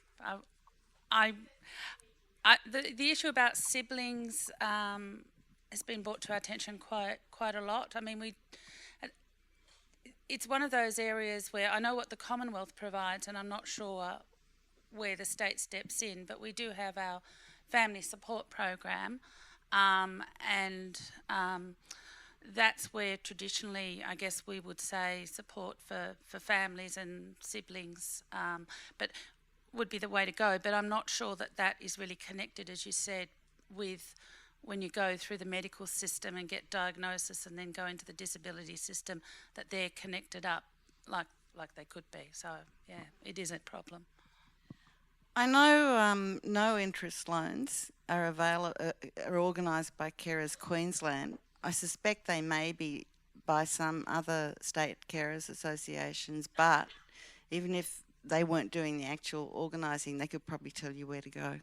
The issue about siblings has been brought to our attention quite a lot. I mean, it's one of those areas where I know what the Commonwealth provides, and I'm not sure where the state steps in, but we do have our family support program, and that's where traditionally, I guess we would say, support for families and siblings, but would be the way to go. But I'm not sure that is really connected, as you said, with when you go through the medical system and get diagnosis and then go into the disability system, that they're connected up like they could be. So, yeah, it is a problem. I know no interest loans are organised by Carers Queensland. I suspect they may be by some other state carers associations, but even if they weren't doing the actual organising, they could probably tell you where to go.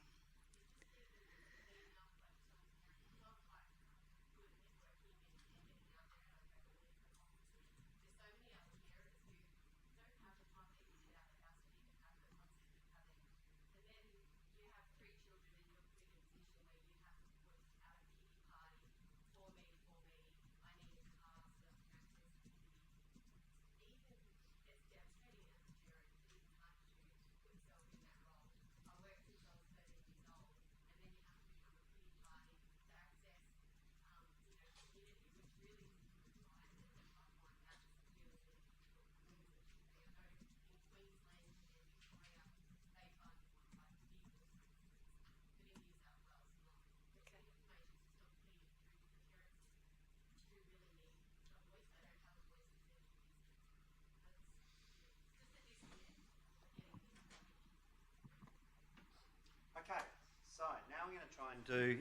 Okay, so now we're going to try and do,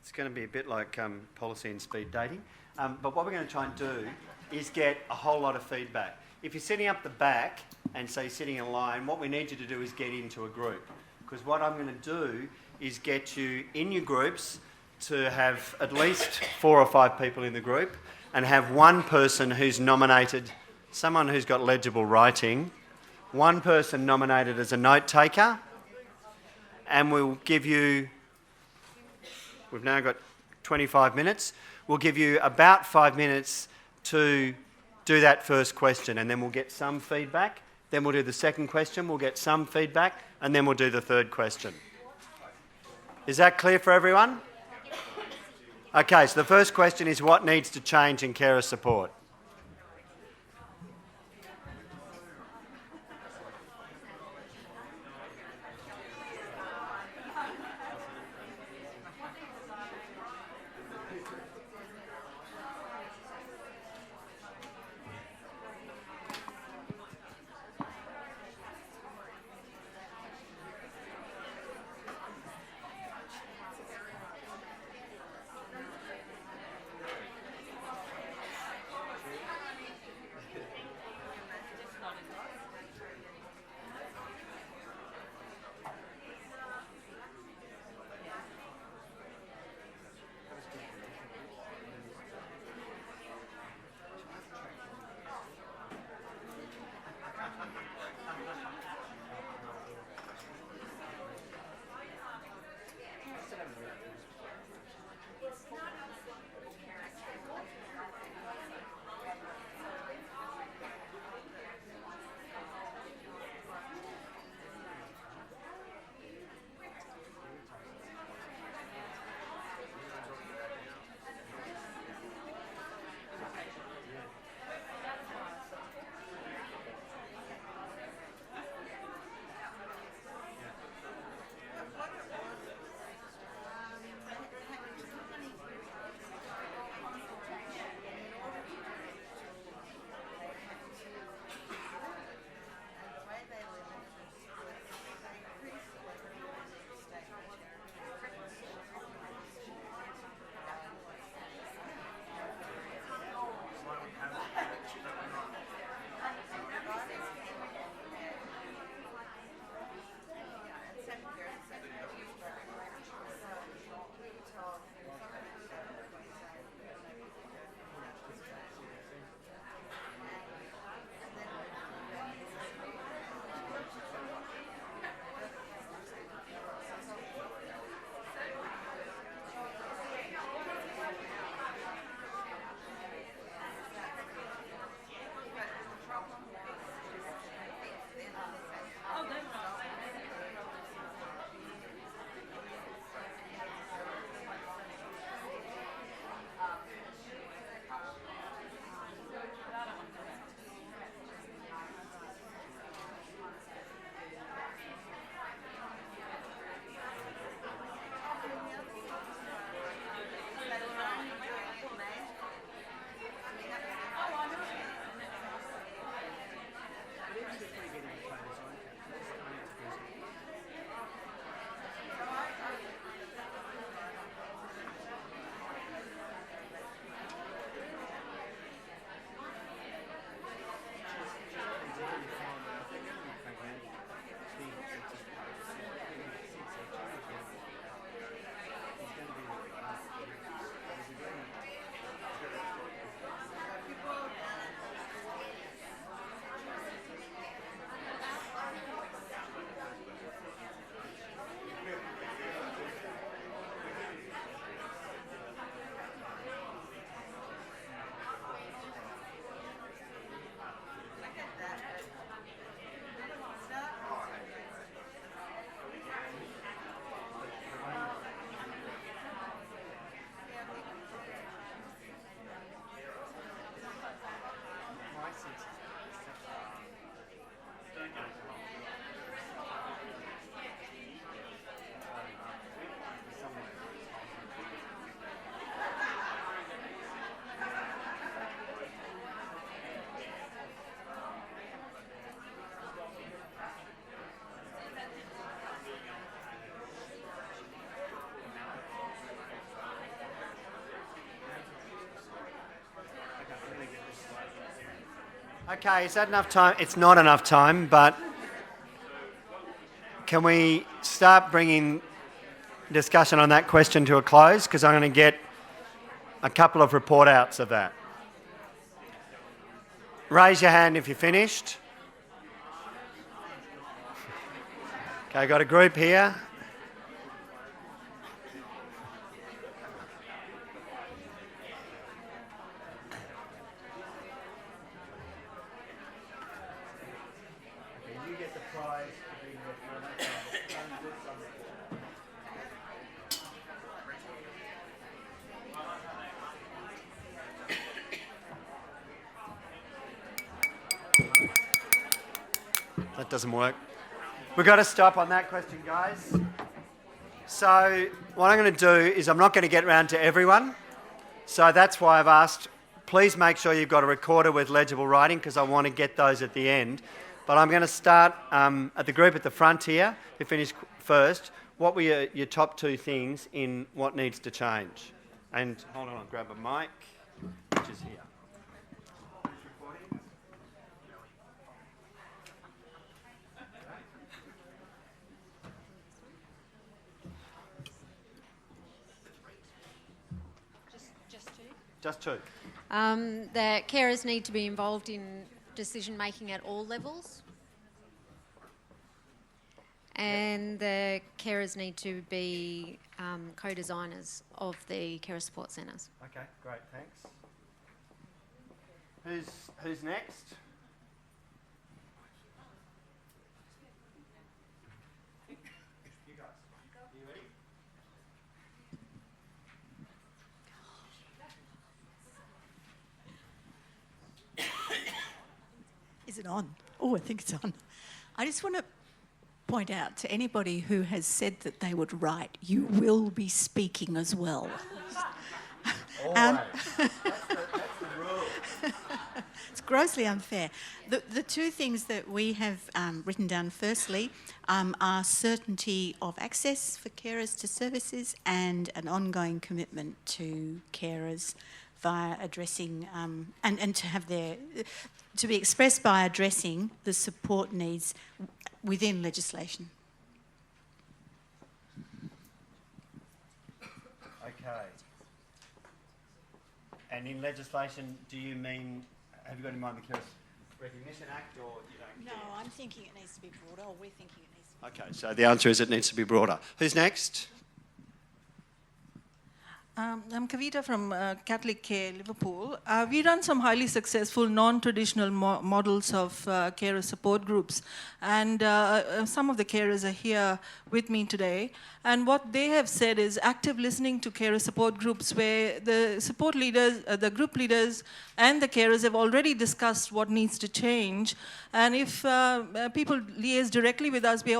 it's going to be a bit like policy and speed dating, but what we're going to try and do is get a whole lot of feedback. if you're sitting up the back and say sitting in line, what we need you to do is get into a group. Because what I'm going to do is get you in your groups to have at least 4 or 5 people in the group and have one person who's nominated, someone who's got legible writing, one person nominated as a note taker, and we'll give you, we've now got 25 minutes, we'll give you about 5 minutes to do that first question, and then we'll get some feedback, then we'll do the second question, we'll get some feedback, and then we'll do the third question. Is that clear for everyone? Okay, so the first question is what needs to change in carer support? Okay, is that enough time? It's not enough time, but can we start bringing discussion on that question to a close? Because I'm going to get a couple of report outs of that. Raise your hand if you're finished. Okay, got a group here. That doesn't work. We've got to stop on that question, guys. So what I'm going to do is I'm not going to get round to everyone. So that's why I've asked, please make sure you've got a recorder with legible writing because I want to get those at the end. But I'm going to start at the group at the front here, who finished first. What were your top two things in what needs to change? And hold on, I'll grab a mic, which is here. Just two. The carers need to be involved in decision making at all levels. And the carers need to be co-designers of the carer support centres. Okay, great, thanks. Who's next? You guys. Are you ready? Is it on? Oh, I think it's on. I just want to point out to anybody who has said that they would write, you will be speaking as well. Always. That's the rule. It's grossly unfair. The two things that we have written down firstly are certainty of access for carers to services and an ongoing commitment to carers via addressing and to have to be expressed by addressing the support needs within legislation. Okay. And in legislation, do you mean, have you got in mind the Carers Recognition Act or you don't care? No, I'm thinking it needs to be broader, or we're thinking it needs to be Okay, so the answer is it needs to be broader. Who's next? I'm Kavita from Catholic Care, Liverpool. We run some highly successful non-traditional models of carer support groups, and some of the carers are here with me today. And what they have said is active listening to carer support groups where the support leaders, the group leaders and the carers have already discussed what needs to change. And if people liaise directly with us, we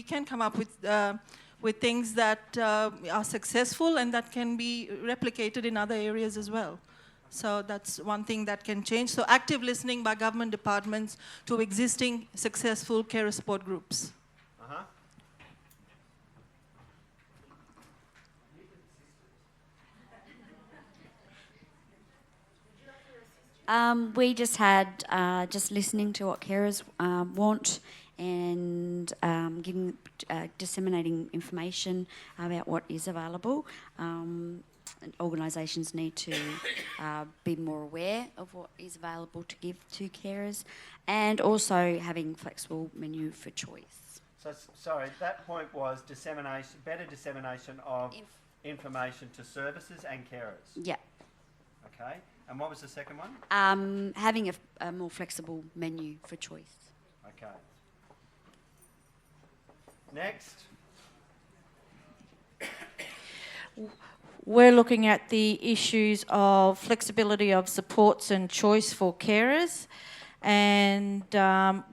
can come up with things that are successful and that can be replicated in other areas as well. So that's one thing that can change. So active listening by government departments to existing successful carer support groups. We just had just listening to what carers want and disseminating information about what is available. Organisations need to be more aware of what is available to give to carers, and also having flexible menu for choice. So, sorry, that point was dissemination, better dissemination of information to services and carers. Yeah. Okay, and what was the second one? Having a more flexible menu for choice. Okay. Next. We're looking at the issues of flexibility of supports and choice for carers, and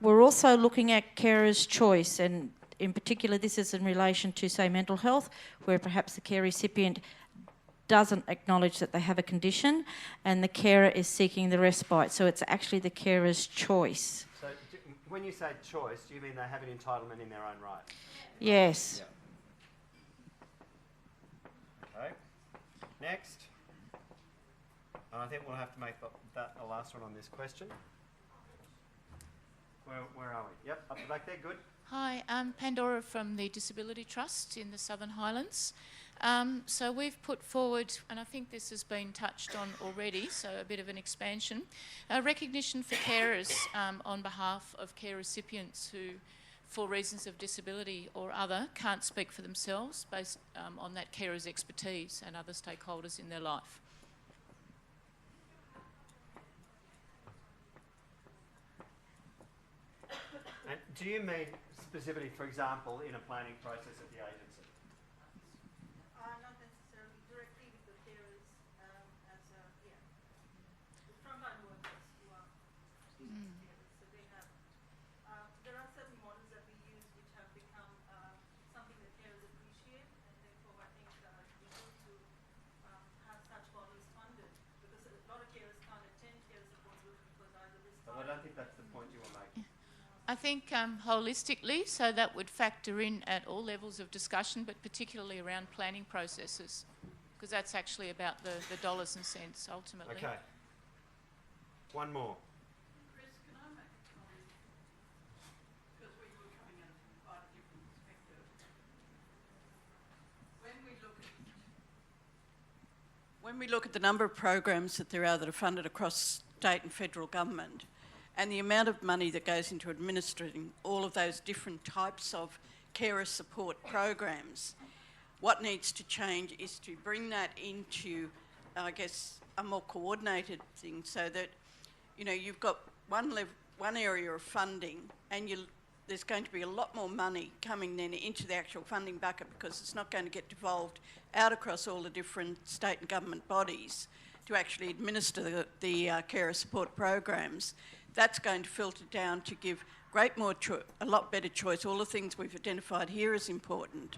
we're also looking at carers' choice, and in particular this is in relation to, say, mental health, where perhaps the care recipient doesn't acknowledge that they have a condition and the carer is seeking the respite. So it's actually the carer's choice. So when you say choice, do you mean they have an entitlement in their own right? Yes. Yeah. Okay. Next. And I think we'll have to make that the last one on this question. Where are we? Yep, up the back there, good. Hi, I'm Pandora from the Disability Trust in the Southern Highlands. So we've put forward, and I think this has been touched on already, so a bit of an expansion, recognition for carers on behalf of care recipients who, for reasons of disability or other, can't speak for themselves based on that carer's expertise and other stakeholders in their life. And do you mean specifically, for example, in a planning process at the agency? Not necessarily directly with the carers the frontline workers who are carers. So they have, there are certain models that we use which have become something that carers appreciate, and therefore I think we need to have such models funded, because a lot of carers can't attend care support groups because either this. But I don't think that's the point you were making. I think holistically, so that would factor in at all levels of discussion, but particularly around planning processes, because that's actually about the dollars and cents ultimately. Okay. One more. Chris, can I make a comment? Because we were coming at it from quite a different perspective. When we look at the number of programs that there are that are funded across state and federal government, and the amount of money that goes into administering all of those different types of carer support programs, what needs to change is to bring that into, I guess, a more coordinated thing, so that, you know, you've got one area of funding, and there's going to be a lot more money coming then into the actual funding bucket, because it's not going to get devolved out across all the different state and government bodies to actually administer the carer support programs. That's going to filter down to give a lot better choice. All the things we've identified here is important.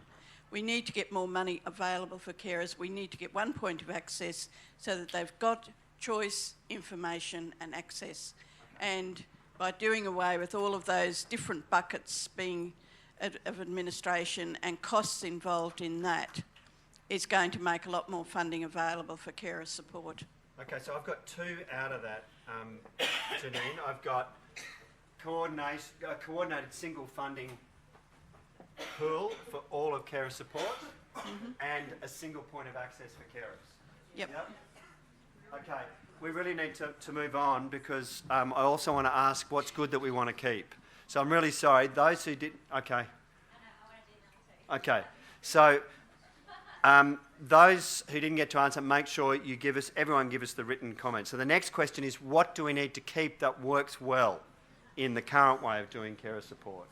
We need to get more money available for carers. We need to get one point of access so that they've got choice, information and access. And by doing away with all of those different buckets being of administration and costs involved in that, is going to make a lot more funding available for carer support. Okay, so I've got two out of that, Janine. I've got a coordinated single funding pool for all of carer support, and a single point of access for carers. Yep. Okay, we really need to move on, because I also want to ask what's good that we want to keep. So I'm really sorry, those who didn't, okay. Okay, so those who didn't get to answer, make sure you everyone give us the written comments. So the next question is, what do we need to keep that works well in the current way of doing carer support?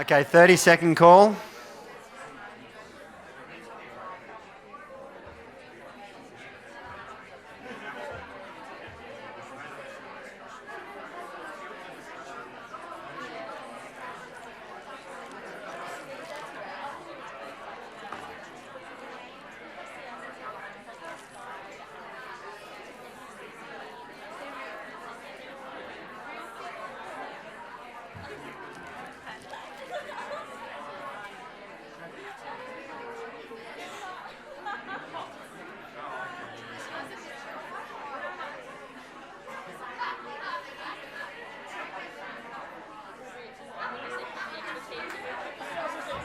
Okay, 30-second call.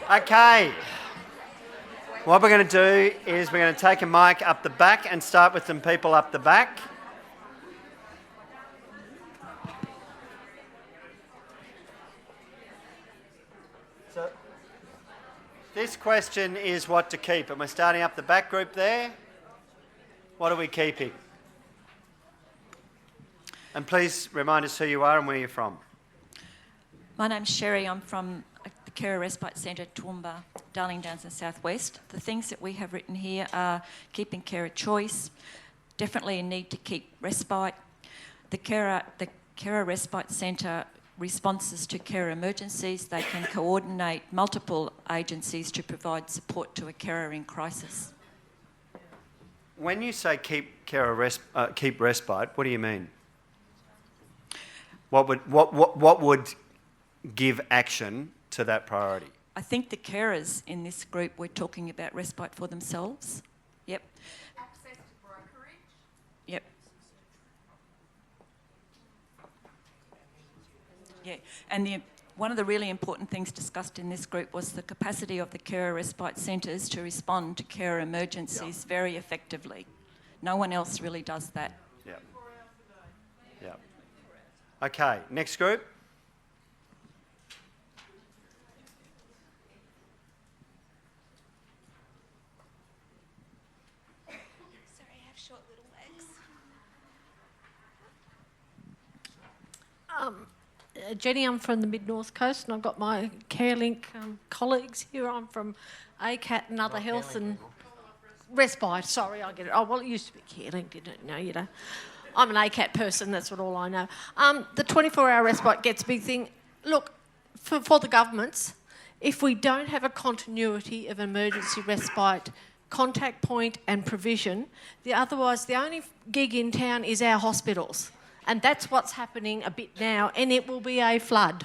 Okay. What we're going to do is we're going to take a mic up the back and start with some people up the back. So this question is what to keep, and we're starting up the back group there. What are we keeping? And please remind us who you are and where you're from. My name's Sherry. I'm from the Carer Respite Centre, Toowoomba, Darling Downs and South West. The things that we have written here are keeping carer choice, definitely a need to keep respite. The Carer Respite Centre responses to carer emergencies. They can coordinate multiple agencies to provide support to a carer in crisis. When you say keep respite, what do you mean? What would give action to that priority? I think the carers in this group were talking about respite for themselves. Yep. Access to brokerage. Yep. Yeah, and one of the really important things discussed in this group was the capacity of the carer respite centres to respond to carer emergencies very effectively. No one else really does that. Yeah. Yeah. Okay, next group. Sorry, I have short little legs. Jenny, I'm from the Mid-North Coast and I've got my CareLink colleagues here. I'm from ACAT and other health and respite. Sorry, I get it. Oh, well, it used to be CareLink, didn't it? No, you know. I'm an ACAT person, that's what all I know. The 24-hour respite gets a big thing. Look, for the governments, if we don't have a continuity of emergency respite, contact point and provision, otherwise the only gig in town is our hospitals. And that's what's happening a bit now, and it will be a flood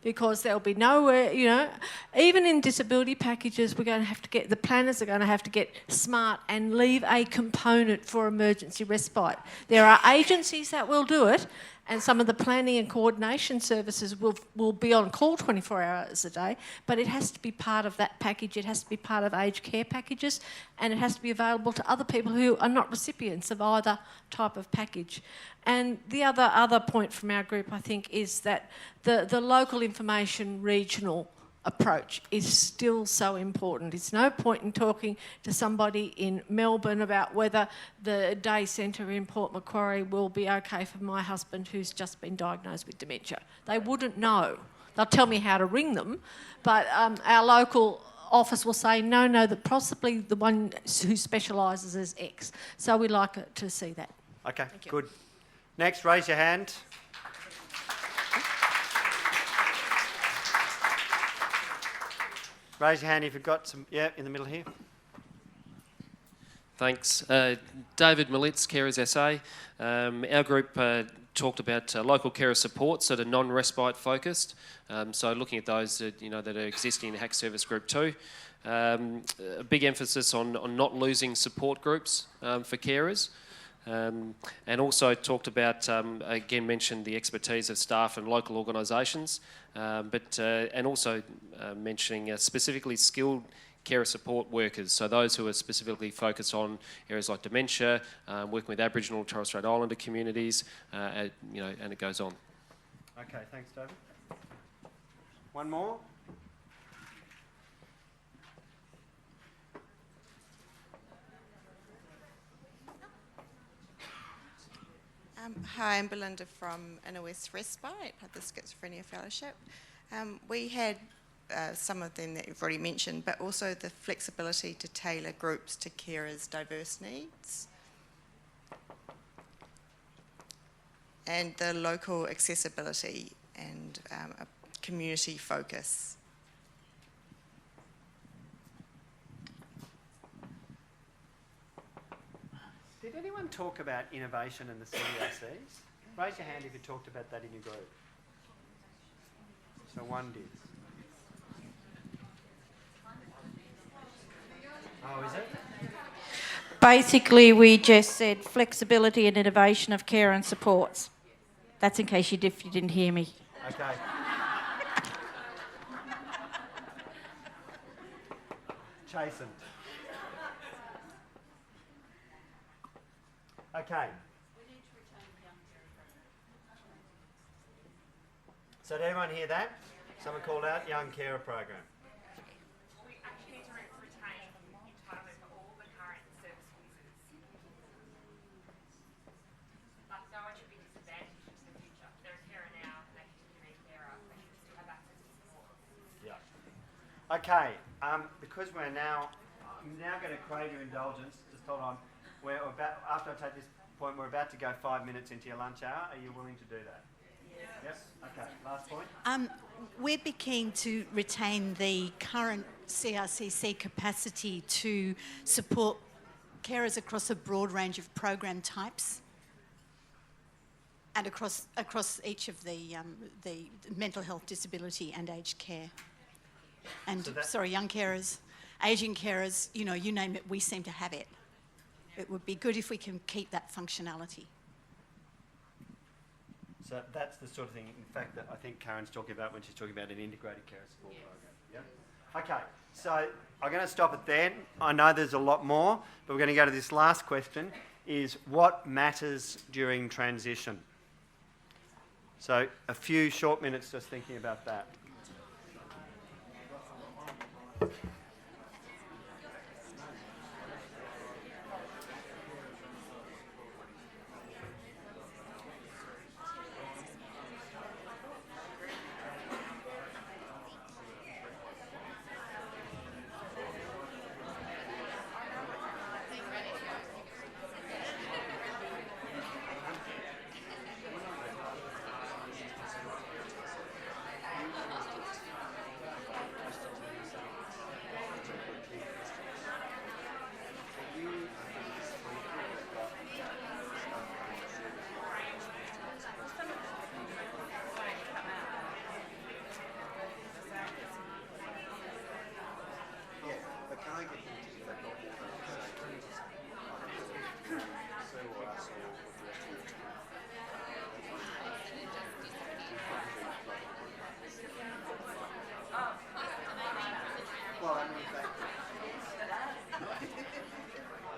because there'll be nowhere, you know, even in disability packages, we're going to have to get, the planners are going to have to get smart and leave a component for emergency respite. There are agencies that will do it, and some of the planning and coordination services will be on call 24 hours a day, but it has to be part of that package. It has to be part of aged care packages, and it has to be available to other people who are not recipients of either type of package. And the other point from our group, I think, is that the local information regional approach is still so important. It's no point in talking to somebody in Melbourne about whether the day centre in Port Macquarie will be okay for my husband who's just been diagnosed with dementia. They wouldn't know. They'll tell me how to ring them, but our local office will say, no, that possibly the one who specialises is X. So we like to see that. Okay, good. Next, raise your hand. Raise your hand if you've got some, in the middle here. Thanks. David Militz, Carers SA. Our group talked about local carer supports that are non-respite focused. So looking at those that are existing in HAC Service Group 2. A big emphasis on not losing support groups for carers. And also talked about, again, mentioned the expertise of staff and local organisations, and also mentioning specifically skilled carer support workers, so those who are specifically focused on areas like dementia, working with Aboriginal and Torres Strait Islander communities, and it goes on. Okay, thanks, David. One more. Hi, I'm Belinda from NOS Respite, part of the Schizophrenia Fellowship. We had some of them that you've already mentioned, but also the flexibility to tailor groups to carers' diverse needs, and the local accessibility and a community focus. Did anyone talk about innovation in the CSCs? Raise your hand if you talked about that in your group. So one did. Oh, is it? Basically, we just said flexibility and innovation of care and supports. That's in case you didn't hear me. Okay. Chastened. Okay. So did anyone hear that? Someone called out young carer program. We actually need to retain entitlement for all the current service users. Like no one should be disadvantaged in the future. If they're a carer now and they continue to be a carer, they should still have access to support. Yeah. Okay. Because I'm now going to crave your indulgence. Just hold on. After I take this point, we're about to go 5 minutes into your lunch hour. Are you willing to do that? Yes. Okay. Last point. We'd be keen to retain the current CRCC capacity to support carers across a broad range of program types and across each of the mental health, disability and aged care. And, young carers, ageing carers, you name it, we seem to have it. It would be good if we can keep that functionality. So that's the sort of thing, in fact, that I think Karen's talking about when she's talking about an integrated care support program. Yeah. Okay. So I'm going to stop it then. I know there's a lot more, but we're going to go to this last question: is what matters during transition? So a few short minutes just thinking about that.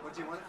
What do you want?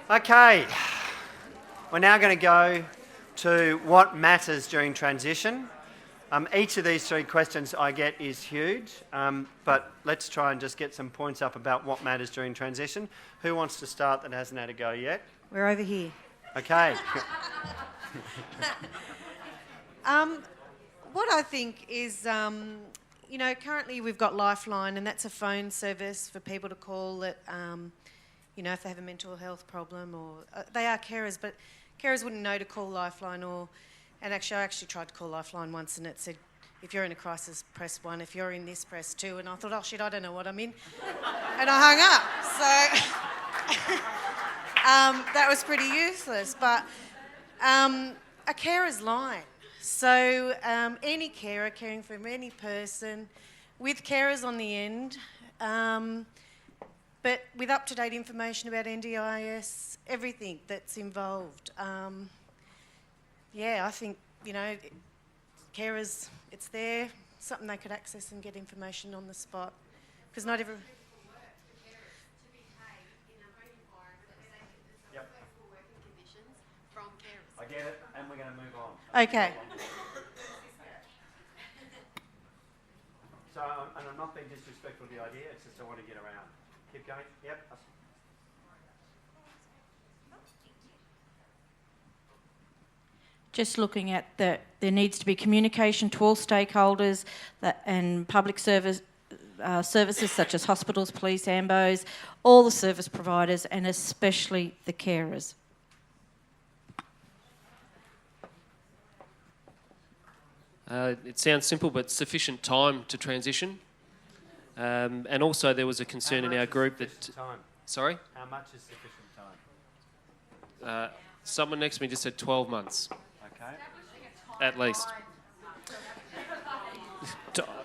Okay, we're now going to go to what matters during transition. Each of these three questions I get is huge, but let's try and just get some points up about what matters during transition. Who wants to start that hasn't had a go yet? We're over here. Okay. What I think is, you know, currently we've got Lifeline, and that's a phone service for people to call that, you know, if they have a mental health problem or they are carers, but carers wouldn't know to call Lifeline and actually I actually tried to call Lifeline once and it said, if you're in a crisis, press 1, if you're in this, press 2, and I thought, oh shit, I don't know what I'm in. And I hung up. So that was pretty useless, but a carer's line. So any carer caring for any person with carers on the end, but with up-to-date information about NDIS, everything that's involved. Yeah, I think, you know, carers, it's there, something they could access and get information on the spot. Because not every... Yep. I get it, and we're going to move on. Okay. So, and I'm not being disrespectful to the idea, it's just I want to get around. Keep going. Yep. Just looking at that, there needs to be communication to all stakeholders and public services such as hospitals, police, AMBOs, all the service providers, and especially the carers. It sounds simple, but sufficient time to transition. And also there was a concern in our group that... Time? Sorry? How much is sufficient time? Someone next to me just said 12 months. Okay. At least.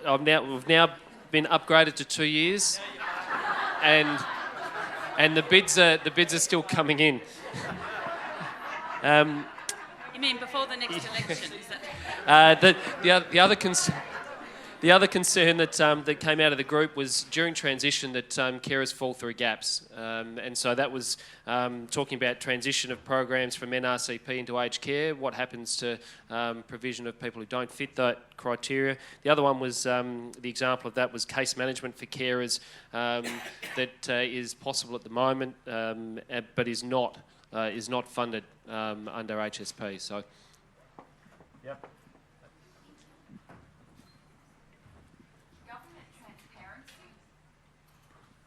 We've now been upgraded to 2 years, and the bids are still coming in. You mean before the next election? Is that? The other concern that came out of the group was during transition that carers fall through gaps, and so that was talking about transition of programs from NRCP into aged care. What happens to provision of people who don't fit that criteria? The other one was the example of that was case management for carers that is possible at the moment, but is not funded under HSP. So. Yep.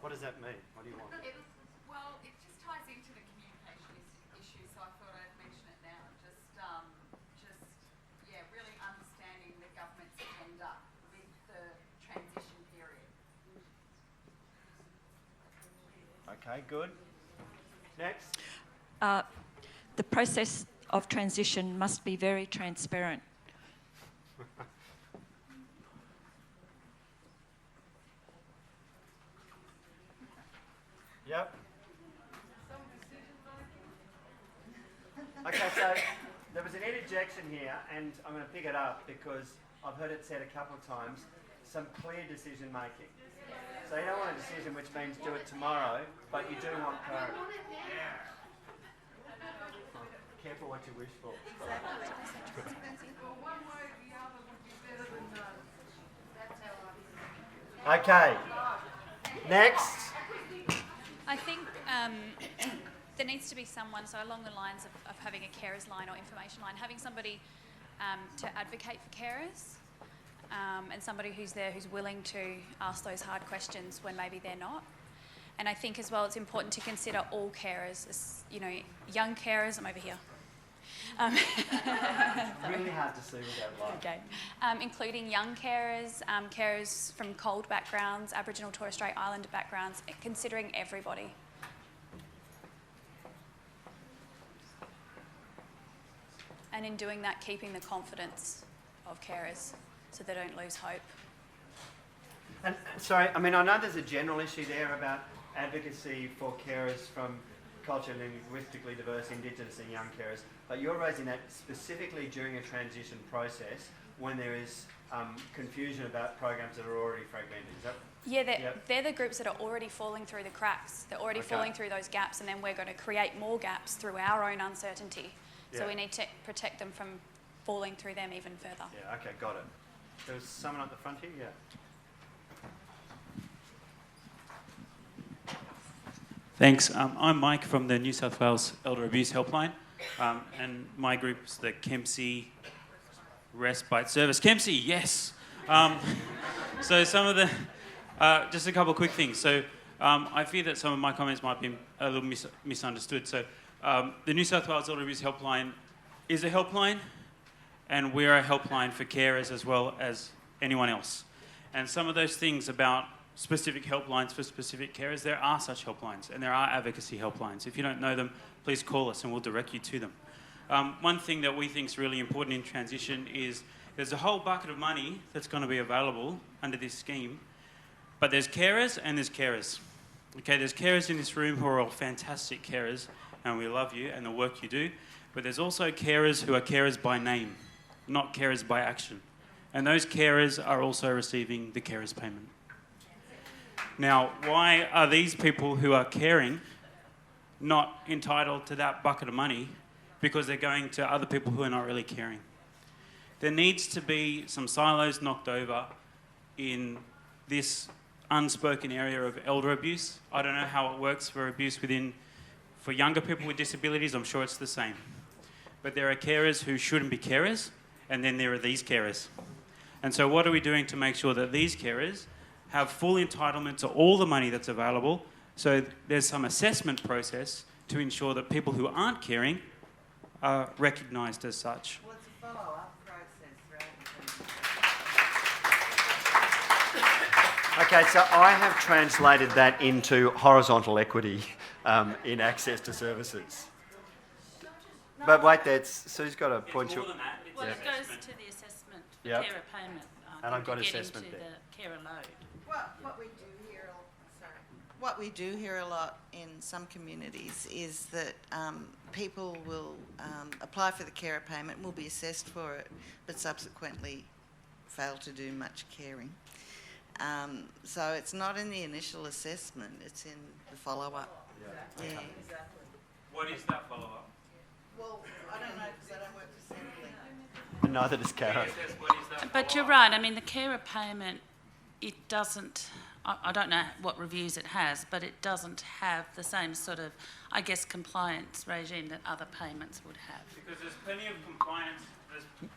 What does that mean? What do you want? Well, it just ties into the communication issue, so I thought I'd mention it now. Yeah, really understanding the government's agenda with the transition period. Okay, good. Next. The process of transition must be very transparent. Yep. Okay, so there was an interjection here, and I'm going to pick it up because I've heard it said a couple of times, some clear decision making. So you don't want a decision which means do it tomorrow, but you do want clarity. Careful what you wish for. Okay. Next. I think there needs to be someone, so along the lines of having a carers line or information line, having somebody to advocate for carers and somebody who's there who's willing to ask those hard questions when maybe they're not. And I think as well it's important to consider all carers, you know, young carers, I'm over here. Really hard to see without light. Okay. Including young carers, carers from cold backgrounds, Aboriginal Torres Strait Islander backgrounds, considering everybody. And in doing that, keeping the confidence of carers so they don't lose hope. And sorry, I mean, I know there's a general issue there about advocacy for carers from culturally and linguistically diverse Indigenous and young carers, but you're raising that specifically during a transition process when there is confusion about programs that are already fragmented. Is that? Yeah, they're the groups that are already falling through the cracks. They're already falling through those gaps, and then we're going to create more gaps through our own uncertainty. So we need to protect them from falling through them even further. Yeah, okay, got it. There was someone at the front here, yeah. Thanks. I'm Mike from the New South Wales Elder Abuse Helpline, and my group's the Kempsey Respite Service. Kempsey, yes! So some of the, just a couple of quick things. So I fear that some of my comments might be a little misunderstood. So the New South Wales Elder Abuse Helpline is a helpline, and we're a helpline for carers as well as anyone else. And some of those things about specific helplines for specific carers, there are such helplines, and there are advocacy helplines. If you don't know them, please call us and we'll direct you to them. One thing that we think is really important in transition is there's a whole bucket of money that's going to be available under this scheme, but there's carers and there's carers. Okay, there's carers in this room who are all fantastic carers, and we love you and the work you do, but there's also carers who are carers by name, not carers by action. And those carers are also receiving the carers payment. Now, why are these people who are caring not entitled to that bucket of money? Because they're going to other people who are not really caring. There needs to be some silos knocked over in this unspoken area of elder abuse. I don't know how it works for abuse for younger people with disabilities. I'm sure it's the same. But there are carers who shouldn't be carers, and then there are these carers. And so what are we doing to make sure that these carers have full entitlement to all the money that's available? So there's some assessment process to ensure that people who aren't caring are recognised as such. Well, it's a follow-up process, right? Okay, so I have translated that into horizontal equity in access to services. But wait, Sue's got a point. Well, it goes to the assessment for carer payment. And I've got assessment there. The carer load. What we do hear a lot in some communities is that people will apply for the carer payment, will be assessed for it, but subsequently fail to do much caring. So it's not in the initial assessment, it's in the follow-up. Yeah. Exactly. What is that follow-up? Well, I don't know because I don't work for Centrelink. Neither does Karen. But you're right, I mean, the carer payment, it doesn't, I don't know what reviews it has, but it doesn't have the same sort of, I guess, compliance regime that other payments would have. Because there's plenty of compliance.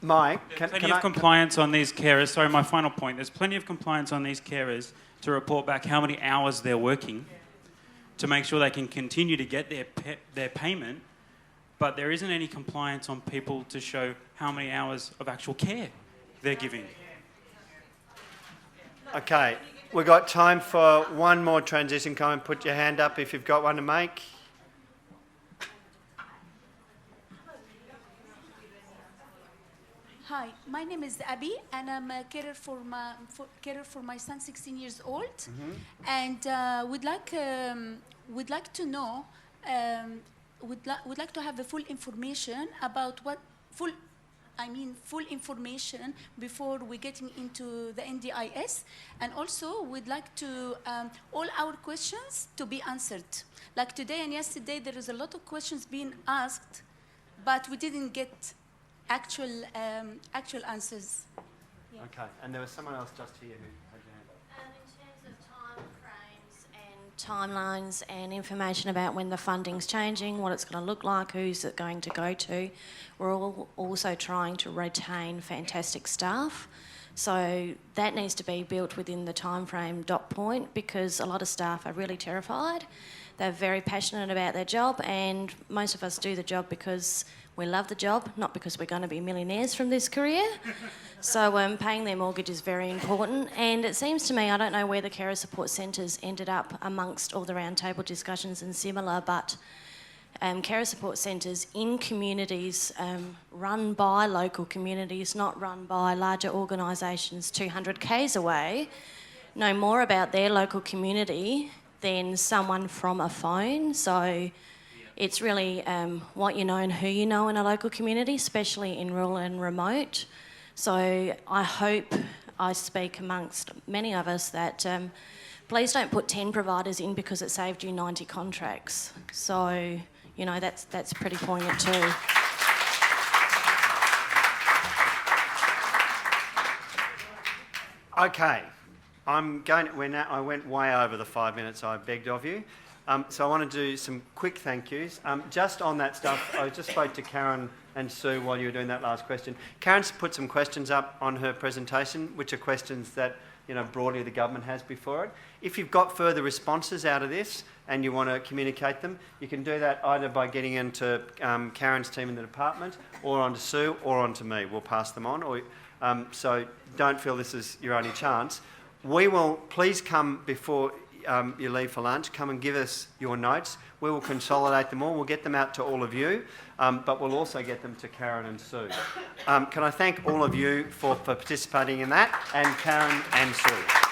Mike, there's plenty of compliance on these carers. Sorry, my final point. There's plenty of compliance on these carers to report back how many hours they're working to make sure they can continue to get their payment, but there isn't any compliance on people to show how many hours of actual care they're giving. Okay, we've got time for one more transition comment. Put your hand up if you've got one to make. Hi, my name is Abby, and I'm a carer for my son, 16 years old, and would like to know, would like to have the full information about full information before we getting into the NDIS, and also we'd like to all our questions to be answered. Like today and yesterday, there is a lot of questions being asked, but we didn't get actual answers. Yeah. Okay, and there was someone else just here who had their hand up. In terms of time frames and timelines and information about when the funding's changing, what it's going to look like, who's it going to go to, we're all also trying to retain fantastic staff. So that needs to be built within the timeframe dot point, because a lot of staff are really terrified. They're very passionate about their job, and most of us do the job because we love the job, not because we're going to be millionaires from this career. So paying their mortgage is very important. And it seems to me, I don't know where the carer support centres ended up amongst all the roundtable discussions and similar, but carer support centres in communities run by local communities, not run by larger organisations 200 k's away, know more about their local community than someone from a phone. So it's really what you know and who you know in a local community, especially in rural and remote. So I hope I speak amongst many of us that please don't put 10 providers in because it saved you 90 contracts. So, you know, that's pretty poignant too. Okay, I went way over the 5 minutes I begged of you. So I want to do some quick thank yous. Just on that stuff, I just spoke to Karen and Sue while you were doing that last question. Karen's put some questions up on her presentation, which are questions that, you know, broadly the government has before it. If you've got further responses out of this and you want to communicate them, you can do that either by getting into Karen's team in the department, or onto Sue, or onto me. We'll pass them on. So don't feel this is your only chance. We will, please come before you leave for lunch, come and give us your notes. We will consolidate them all. We'll get them out to all of you, but we'll also get them to Karen and Sue. Can I thank all of you for participating in that, and Karen and Sue.